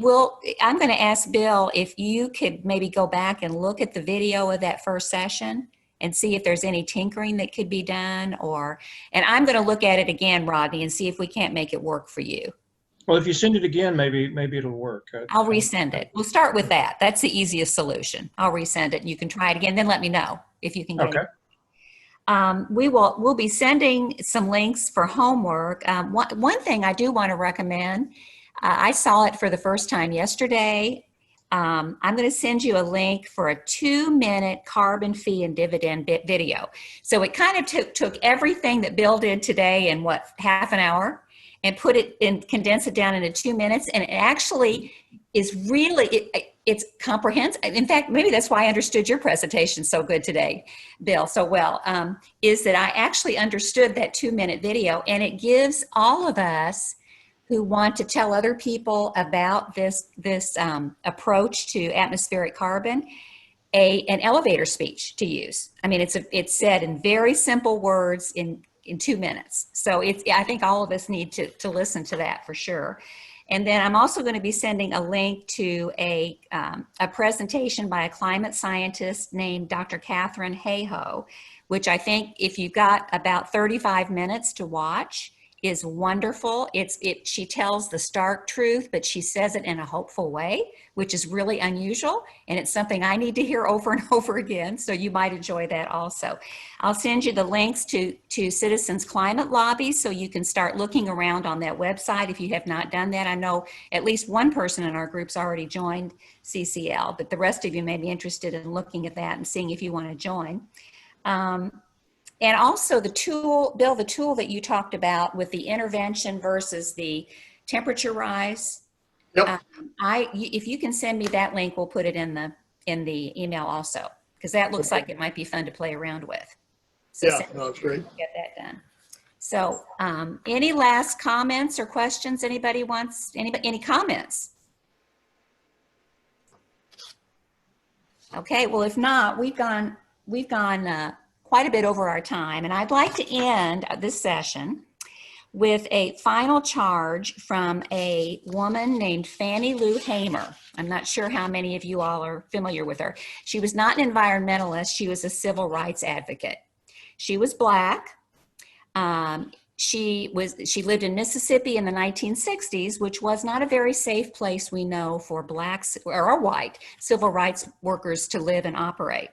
I'm going to ask Bill if you could maybe go back and look at the video of that first session and see if there's any tinkering that could be done, and I'm going to look at it again, Rodney, and see if we can't make it work for you. Well, if you send it again, maybe it'll work. I'll resend it. We'll start with that. That's the easiest solution. I'll resend it and you can try it again. Then let me know if you can get it. We'll be sending some links for homework. One thing I do want to recommend, I saw it for the first time yesterday. I'm going to send you a link for a 2-minute carbon fee and dividend video. So it kind of took everything that Bill did today in half an hour and put it and condense it down into 2 minutes. And it actually is really, it's comprehensive. In fact, maybe that's why I understood your presentation so good today, Bill, so well, is that I actually understood that 2-minute video, and it gives all of us who want to tell other people about this approach to atmospheric carbon, an elevator speech to use. I mean, it's said in very simple words in 2 minutes. So I think all of us need to listen to that for sure. And then I'm also going to be sending a link to a presentation by a climate scientist named Dr. Catherine Hayhoe, which I think if you've got about 35 minutes to watch, is wonderful. She tells the stark truth, but she says it in a hopeful way, which is really unusual. And it's something I need to hear over and over again. So you might enjoy that also. I'll send you the links to Citizens Climate Lobby so you can start looking around on that website if you have not done that. I know at least one person in our group's already joined CCL, but the rest of you may be interested in looking at that and seeing if you want to join. And also the tool, Bill, the tool that you talked about with the intervention versus the temperature rise. Yep. If you can send me that link, we'll put it in the email also, because that looks like it might be fun to play around with. So yeah, no, it's great. Get that done. So any last comments or questions anybody wants? Any comments? Okay, well, if not, we've gone quite a bit over our time, and I'd like to end this session with a final charge from a woman named Fannie Lou Hamer. I'm not sure how many of you all are familiar with her. She was not an environmentalist. She was a civil rights advocate. She was Black. She lived in Mississippi in the 1960s, which was not a very safe place, we know, for Blacks or white civil rights workers to live and operate.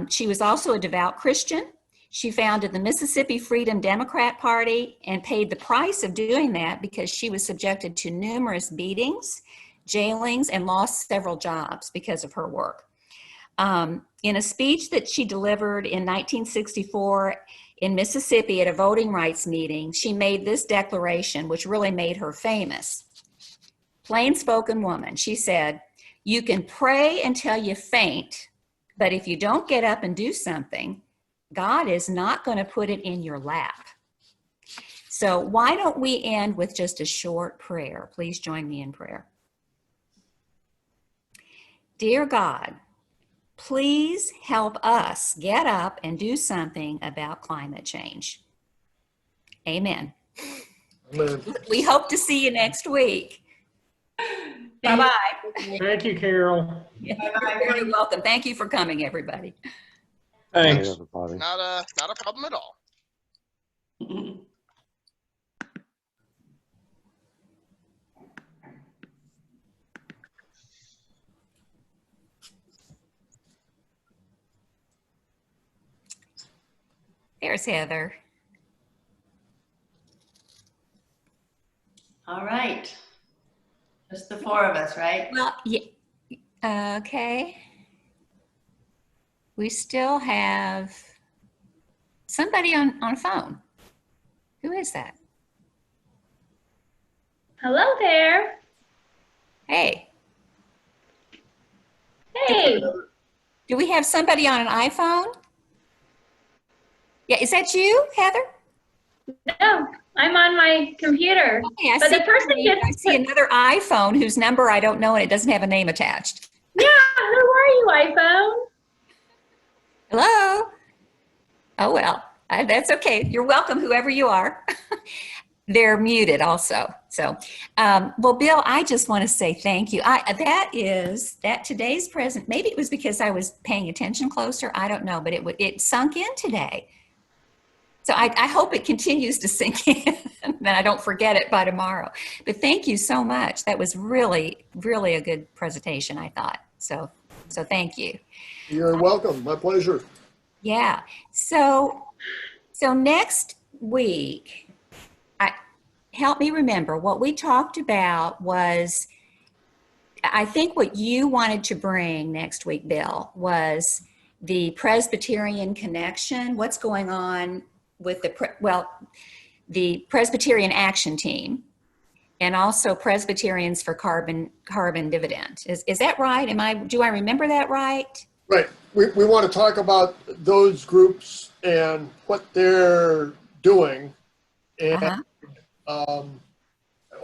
She was also a devout Christian. She founded the Mississippi Freedom Democrat Party and paid the price of doing that because she was subjected to numerous beatings, jailings, and lost several jobs because of her work. In a speech that she delivered in 1964 in Mississippi at a voting rights meeting, she made this declaration, which really made her famous. Plain-spoken woman, she said, "You can pray until you faint, but if you don't get up and do something, God is not going to put it in your lap." So why don't we end with just a short prayer? Please join me in prayer. Dear God, please help us get up and do something about climate change. Amen. Amen. We hope to see you next week. Bye-bye. Thank you, Carol. You're very welcome. Thank you for coming, everybody. Thanks. Everybody. Not a problem at all. There's Heather. All right. Just the four of us, right? Well, yeah, okay. We still have somebody on phone. Who is that? Hello there. Hey, Hey. do we have somebody on an iPhone? Yeah, is that you, Heather? No, I'm on my computer. Okay, But the person I see another iPhone whose number I don't know and it doesn't have a name attached. Yeah, who are you, iPhone? Hello? Oh, well, that's okay. You're welcome, whoever you are. They're muted also. So, well, Bill, I just want to say thank you. That today's present, maybe it was because I was paying attention closer. I don't know, but it sunk in today. So I hope it continues to sink in and I don't forget it by tomorrow. But thank you so much. That was really, really a good presentation, I thought. So thank you. You're welcome. My pleasure. Yeah. So next week, help me remember what we talked about was, I think what you wanted to bring next week, Bill, was the Presbyterian connection. What's going on with the Presbyterian Action Team, and also Presbyterians for Carbon Dividend. Is that right? Do I remember that right? Right. We want to talk about those groups and what they're doing. And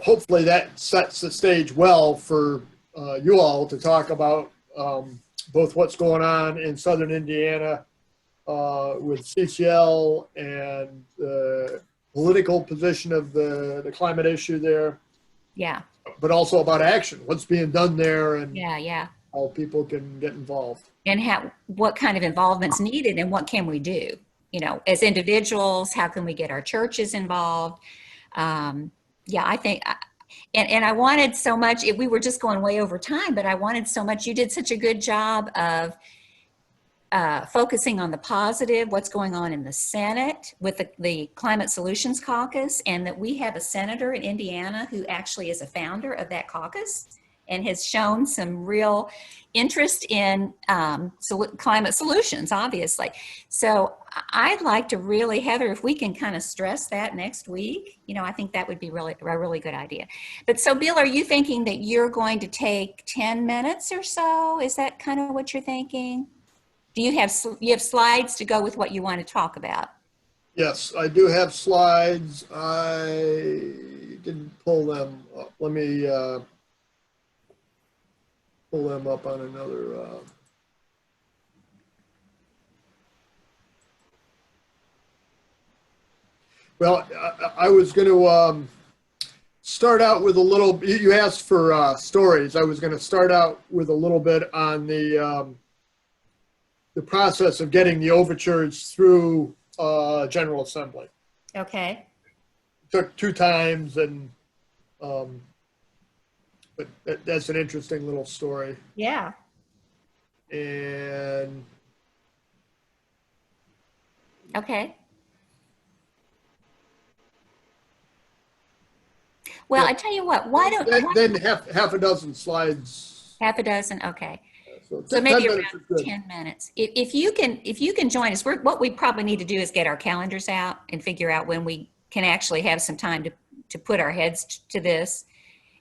hopefully that sets the stage well for you all to talk about both what's going on in Southern Indiana with CCL and the political position of the climate issue there. Yeah. But also about action, what's being done there and Yeah. how people can get involved. And what kind of involvement's needed and what can we do? You know, as individuals, how can we get our churches involved? I think, and I wanted so much, we were just going way over time, but I wanted so much, you did such a good job of focusing on the positive, what's going on in the Senate with the Climate Solutions Caucus, and that we have a senator in Indiana who actually is a founder of that caucus and has shown some real interest in climate solutions, obviously. So I'd like to really, Heather, if we can kind of stress that next week, I think that would be a really good idea. But so Bill, are you thinking that you're going to take 10 minutes or so? Is that kind of what you're thinking? Do you have slides to go with what you want to talk about? Yes, I do have slides. I didn't pull them up. Let me pull them up on another. Well, I was going to start out with a little. You asked for stories. I was going to start out with a little bit on the process of getting the overtures through General Assembly. Okay. Took 2 times, and but that's an interesting little story. Yeah. And okay. Well, I tell you what, why don't then half a dozen slides. half a dozen? Okay. So maybe 10 around minutes is good. 10 minutes. If you can join us, what we probably need to do is get our calendars out and figure out when we can actually have some time to put our heads to this.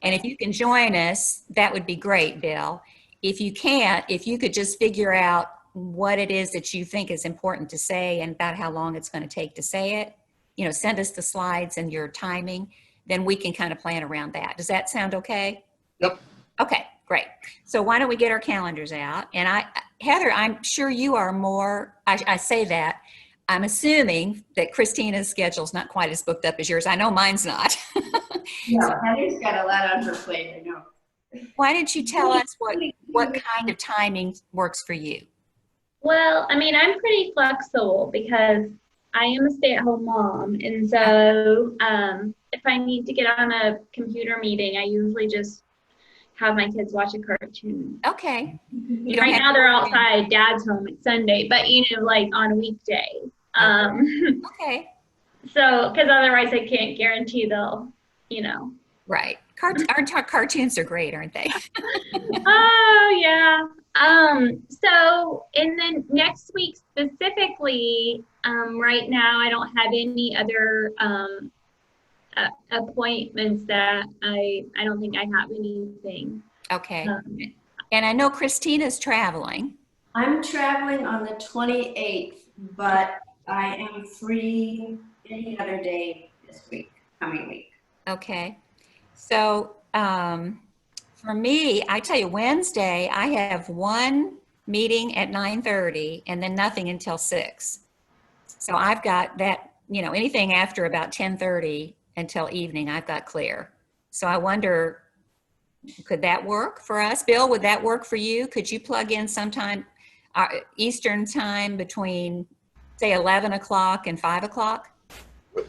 And if you can join us, that would be great, Bill. If you can't, if you could just figure out what it is that you think is important to say and about how long it's going to take to say it, send us the slides and your timing, then we can kind of plan around that. Does that sound okay? Yep. Okay, great. So why don't we get our calendars out? And Heather, I'm sure you are more, I say that, I'm assuming that Christina's schedule's not quite as booked up as yours. I know mine's not. No, Heather's got a lot on her plate, I know. Why don't you tell us what kind of timing works for you? Well, I mean, I'm pretty flexible because I am a stay-at-home mom. And so if I need to get on a computer meeting, I usually just have my kids watch a cartoon. Okay. Right now they're outside, dad's home, it's Sunday, but like on a weekday. Okay. So, because otherwise I can't guarantee they'll, Right. Cartoons are great, aren't they? Oh, yeah. So in the next week specifically, right now I don't have any other appointments that I don't think I have anything. Okay. And I know Christina's traveling. I'm traveling on the 28th, but I am free any other day this week, coming week. Okay. So for me, I tell you, Wednesday, I have one meeting at 9:30 and then nothing until 6. So I've got that, anything after about 10:30 until evening, I've got clear. So I wonder, could that work for us? Bill, would that work for you? Could you plug in sometime Eastern time between, say, 11 o'clock and 5 o'clock?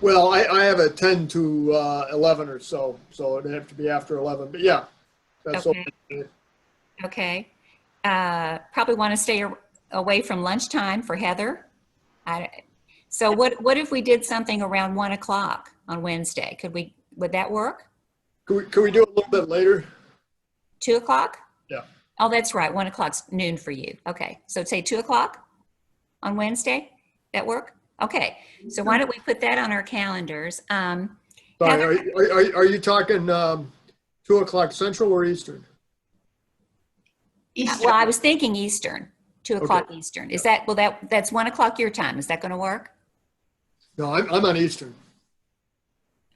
Well, I have a 10 to 11 or so it'd have to be after 11. But yeah, that's Okay. okay. Okay. Probably want to stay away from lunchtime for Heather. So what if we did something around 1 o'clock on Wednesday? Would that work? Could we do it a little bit later? 2 o'clock? Yeah. Oh, that's right. 1 o'clock's noon for you. Okay. So say 2 o'clock on Wednesday? That work? Okay. So why don't we put that on our calendars? Sorry, Heather- are you talking 2 o'clock Central or Eastern? Easter. Well, I was thinking Eastern, 2 o'clock Eastern. Is that, that's 1 o'clock your time. Is that going to work? No, I'm on Eastern.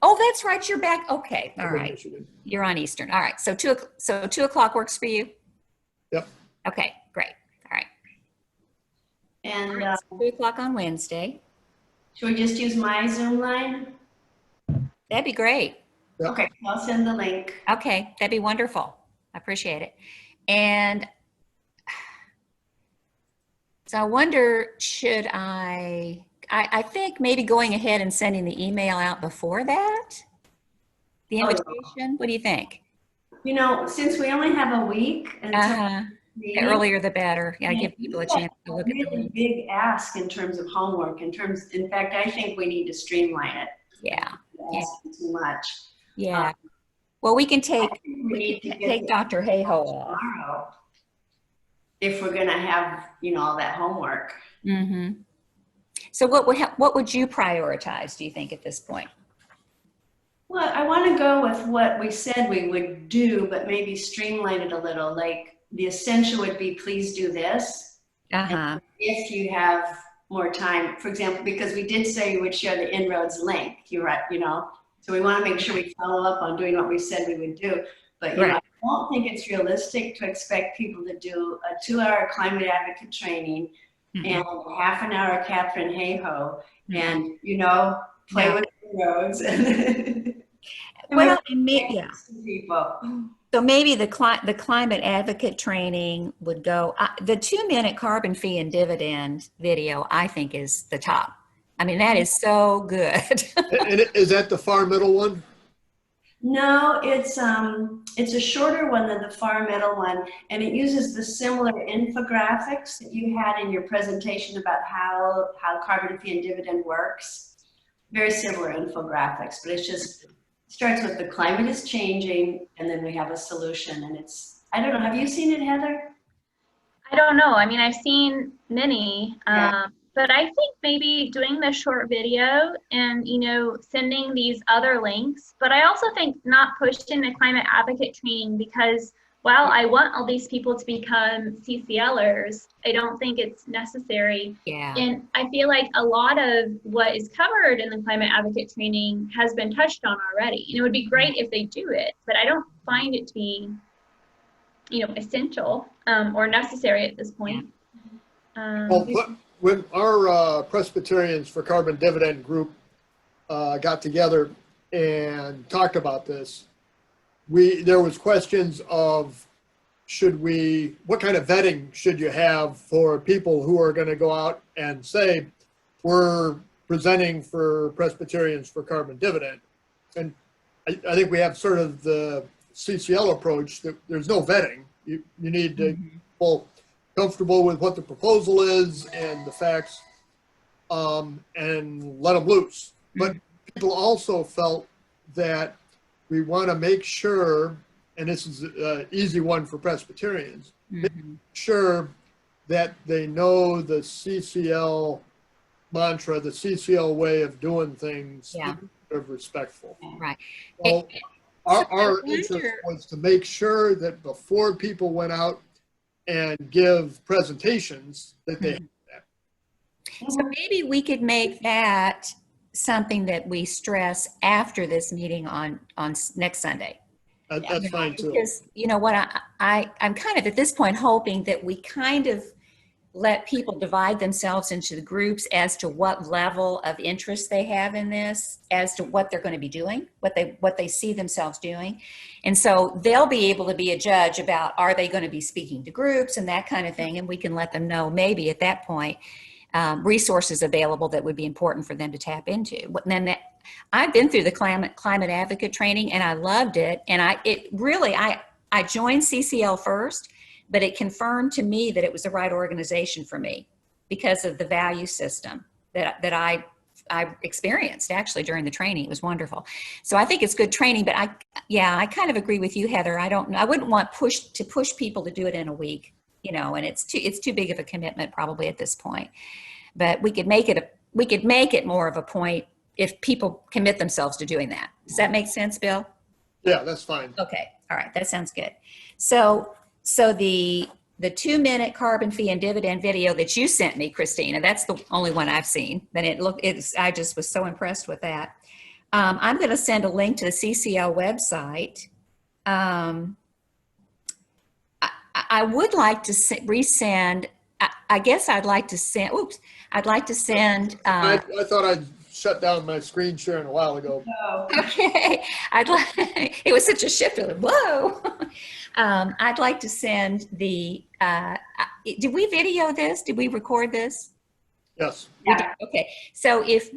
Oh, that's right. You're back. Okay. All I'm in right. Michigan. You're on Eastern. All right. So 2 o'clock works for you? Yep. Okay, great. All right. And So 2 o'clock on Wednesday. should we just use my Zoom line? That'd be great. Yep. Okay, I'll send the link. Okay, that'd be wonderful. I appreciate it. And so I wonder, should I think maybe going ahead and sending the email out before that? The Oh, yeah. invitation? What do you think? Since we only have a week until The meeting, earlier the better. Yeah, give people a it's chance to look at the really big ask in terms of homework. In fact, I think we need to streamline it. Yeah, It's asking too much. yeah. Well, we can take We need to get take Dr. Hayho off. tomorrow if we're gonna have, all that homework. Mm-hmm. So what would you prioritize, do you think, at this point? Well, I want to go with what we said we would do, but maybe streamline it a little. Like the essential would be, please do this. Uh-huh. If you have more time, for example, because we did say we would share the inroads link, you're right, so we want to make sure we follow up on doing what we said we would do. But, Right. I don't think it's realistic to expect people to do a 2-hour climate advocate training Mhm. and a half an hour Catherine Hayho and, play No. with the roads. And Well, and yeah. people. So maybe the climate advocate training would go, the 2-minute carbon fee and dividend video, I think, is the top. I mean, that is so good. And is that the far middle one? No, it's a shorter one than the far middle one, and it uses the similar infographics that you had in your presentation about how carbon fee and dividend works. Very similar infographics, but it starts with the climate is changing, and then we have a solution, and I don't know, have you seen it, Heather? I don't know. I mean, I've seen many, Yeah. but I think maybe doing the short video and, sending these other links, but I also think not pushing the climate advocate training because while I want all these people to become CCLers, I don't think it's necessary. Yeah. And I feel like a lot of what is covered in the climate advocate training has been touched on already. And it would be great if they do it, but I don't find it to be, essential or necessary at this point. Well, when our Presbyterians for Carbon Dividend group got together and talked about this, there was questions of what kind of vetting should you have for people who are going to go out and say, we're presenting for Presbyterians for Carbon Dividend. And I think we have sort of the CCL approach that there's no vetting. You need to feel comfortable with what the proposal is and the facts, and let them loose. But people also felt that we want to make sure, and this is an easy one for Presbyterians, make sure that they know the CCL mantra, the CCL way of doing things, of respectful. Right. So our interest was to make sure that before people went out and give presentations that they had that. So maybe we could make that something that we stress after this meeting on next Sunday. That's fine too. Because you know what, I'm kind of at this point hoping that we kind of let people divide themselves into the groups as to what level of interest they have in this, as to what they're going to be doing, what they see themselves doing. And so they'll be able to be a judge about, are they going to be speaking to groups and that kind of thing. And we can let them know maybe at that point, resources available that would be important for them to tap into. And then I've been through the climate advocate training and I loved it. And I joined CCL first, but it confirmed to me that it was the right organization for me because of the value system that I experienced actually during the training. It was wonderful. So I think it's good training, but I kind of agree with you, Heather. I wouldn't want to push people to do it in a week, and it's too big of a commitment probably at this point. But we could make it more of a point if people commit themselves to doing that. Does that make sense, Bill? Yeah, that's fine. Okay. All right. That sounds good. So the 2-minute carbon fee and dividend video that you sent me, Christina, that's the only one I've seen. I just was so impressed with that. I'm going to send a link to the CCL website. I would like to resend, I guess I'd like to send, I'd like to send. I thought I'd shut down my screen sharing a while ago. Okay. It was such a shift. Whoa. I'd like to send did we video this? Did we record this? Yes. Yeah. Okay. So if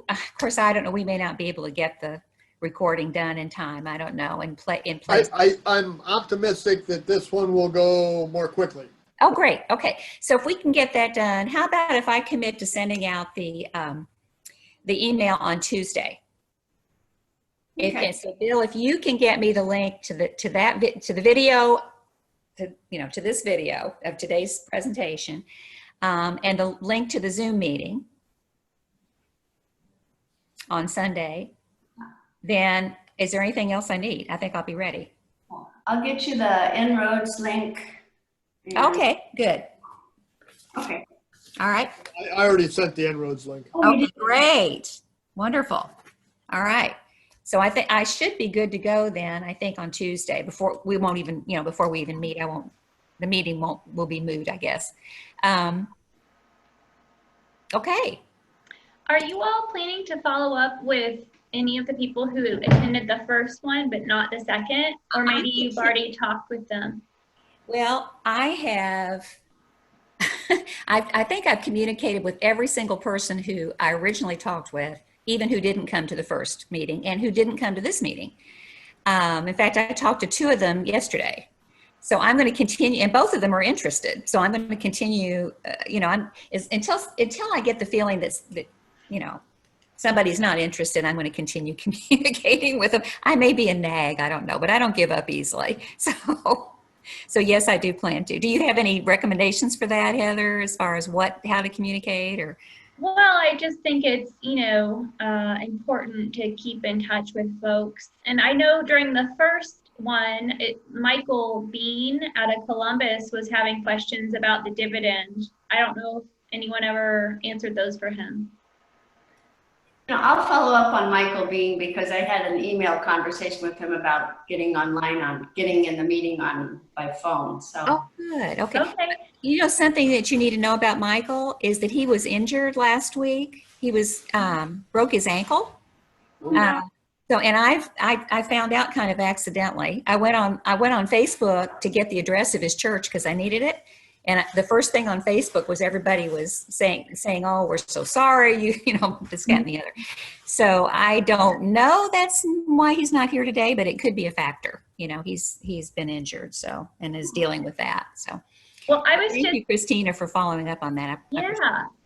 of course, I don't know, we may not be able to get the recording done in time. I don't know. In place. I'm optimistic that this one will go more quickly. Oh, great. Okay. So if we can get that done, how about if I commit to sending out the email on Tuesday? Okay. So Bill, if you can get me the link to the video, to this video of today's presentation, and the link to the Zoom meeting on Sunday, then is there anything else I need? I think I'll be ready. I'll get you the En-ROADS link. Okay, good. Okay. All right. I already sent the En-ROADS link. Okay, great. Wonderful. All right. So I think I should be good to go then, I think on Tuesday before we even meet. The meeting will be moved, I guess. Okay. Are you all planning to follow up with any of the people who attended the first one but not the second? Or maybe you've already talked with them? Well, I have, I think I've communicated with every single person who I originally talked with, even who didn't come to the first meeting and who didn't come to this meeting. In fact, I talked to 2 of them yesterday. So I'm going to continue, and both of them are interested. So I'm going to continue, until I get the feeling that somebody's not interested, I'm going to continue communicating with them. I may be a nag, I don't know, but I don't give up easily. So yes, I do plan to. Do you have any recommendations for that, Heather, as far as how to communicate or? Well, I just think it's, important to keep in touch with folks. And I know during the first one. Michael Bean out of Columbus was having questions about the dividend. I don't know if anyone ever answered those for him. No, I'll follow up on Michael Bean because I had an email conversation with him about getting in the meeting by phone. So. Oh, good. Okay. Okay. You know, something that you need to know about Michael is that he was injured last week. He was broke his ankle. And I found out kind of accidentally. I went on Facebook to get the address of his church because I needed it. And the first thing on Facebook was everybody was saying, "Oh, we're so sorry," you know, this, that, and the other. So I don't know that's why he's not here today, but it could be a factor. You know, he's been injured, so, and is dealing with that. So, Well, thank you, Christina, for following up on that. Yeah,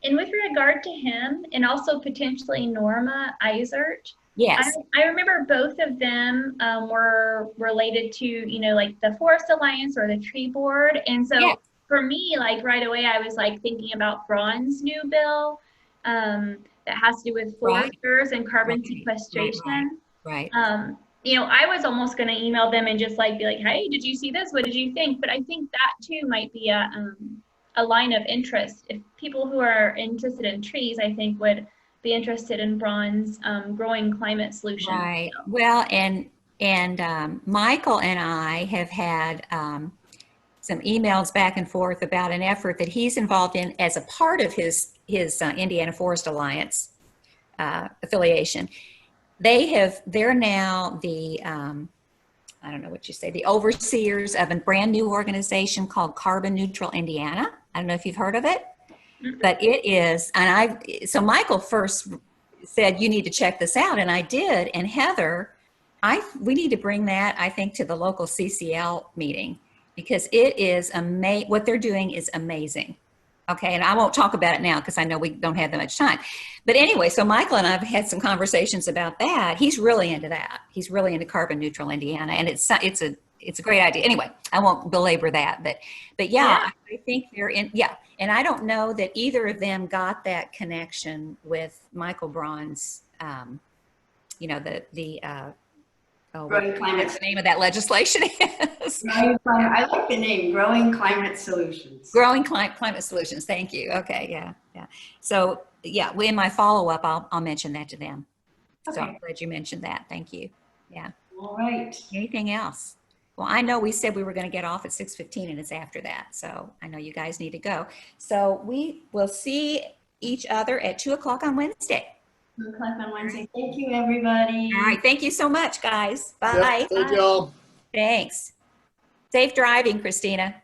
and with regard to him, and also potentially Norma Eisert. Yes. I remember both of them were related to, you know, like the Forest Alliance or the Tree Board, and so. Yeah. For me, like right away, I was like thinking about Braun's new bill that has to do with foresters and carbon sequestration. Right. You know, I was almost going to email them and just like be like, "Hey, did you see this? What did you think?" But I think that too might be a line of interest. If people who are interested in trees, I think would be interested in Braun's growing climate solutions. Right. Well, and Michael and I have had some emails back and forth about an effort that he's involved in as a part of his Indiana Forest Alliance affiliation. They're now the, I don't know what you say, the overseers of a brand new organization called Carbon Neutral Indiana. I don't know if you've heard of it, but it is, so Michael first said, you need to check this out. And I did. And Heather, we need to bring that, I think, to the local CCL meeting, because it is what they're doing is amazing. Okay, and I won't talk about it now because I know we don't have that much time. But anyway, so Michael and I have had some conversations about that. He's really into that. He's really into Carbon Neutral Indiana, and it's a great idea. Anyway, I won't belabor that, but yeah, I think they're in. Yeah, and I don't know that either of them got that connection with Michael Braun's. You know, Growing Climate. What's the name of that legislation is? I like the name, Growing Climate Solutions. Growing Climate Solutions. Thank you. Okay, yeah. So yeah, in my follow-up, I'll mention that to them. Okay. So I'm glad you mentioned that. Thank you. Yeah. All right. Anything else? Well, I know we said we were going to get off at 6:15 and it's after that. So I know you guys need to go. So we will see each other at 2:00 on Wednesday. 2:00 on Wednesday. Thank you, everybody. All right. Thank you so much, guys. Bye. Yep, thank you all. Thanks. Safe driving, Christina.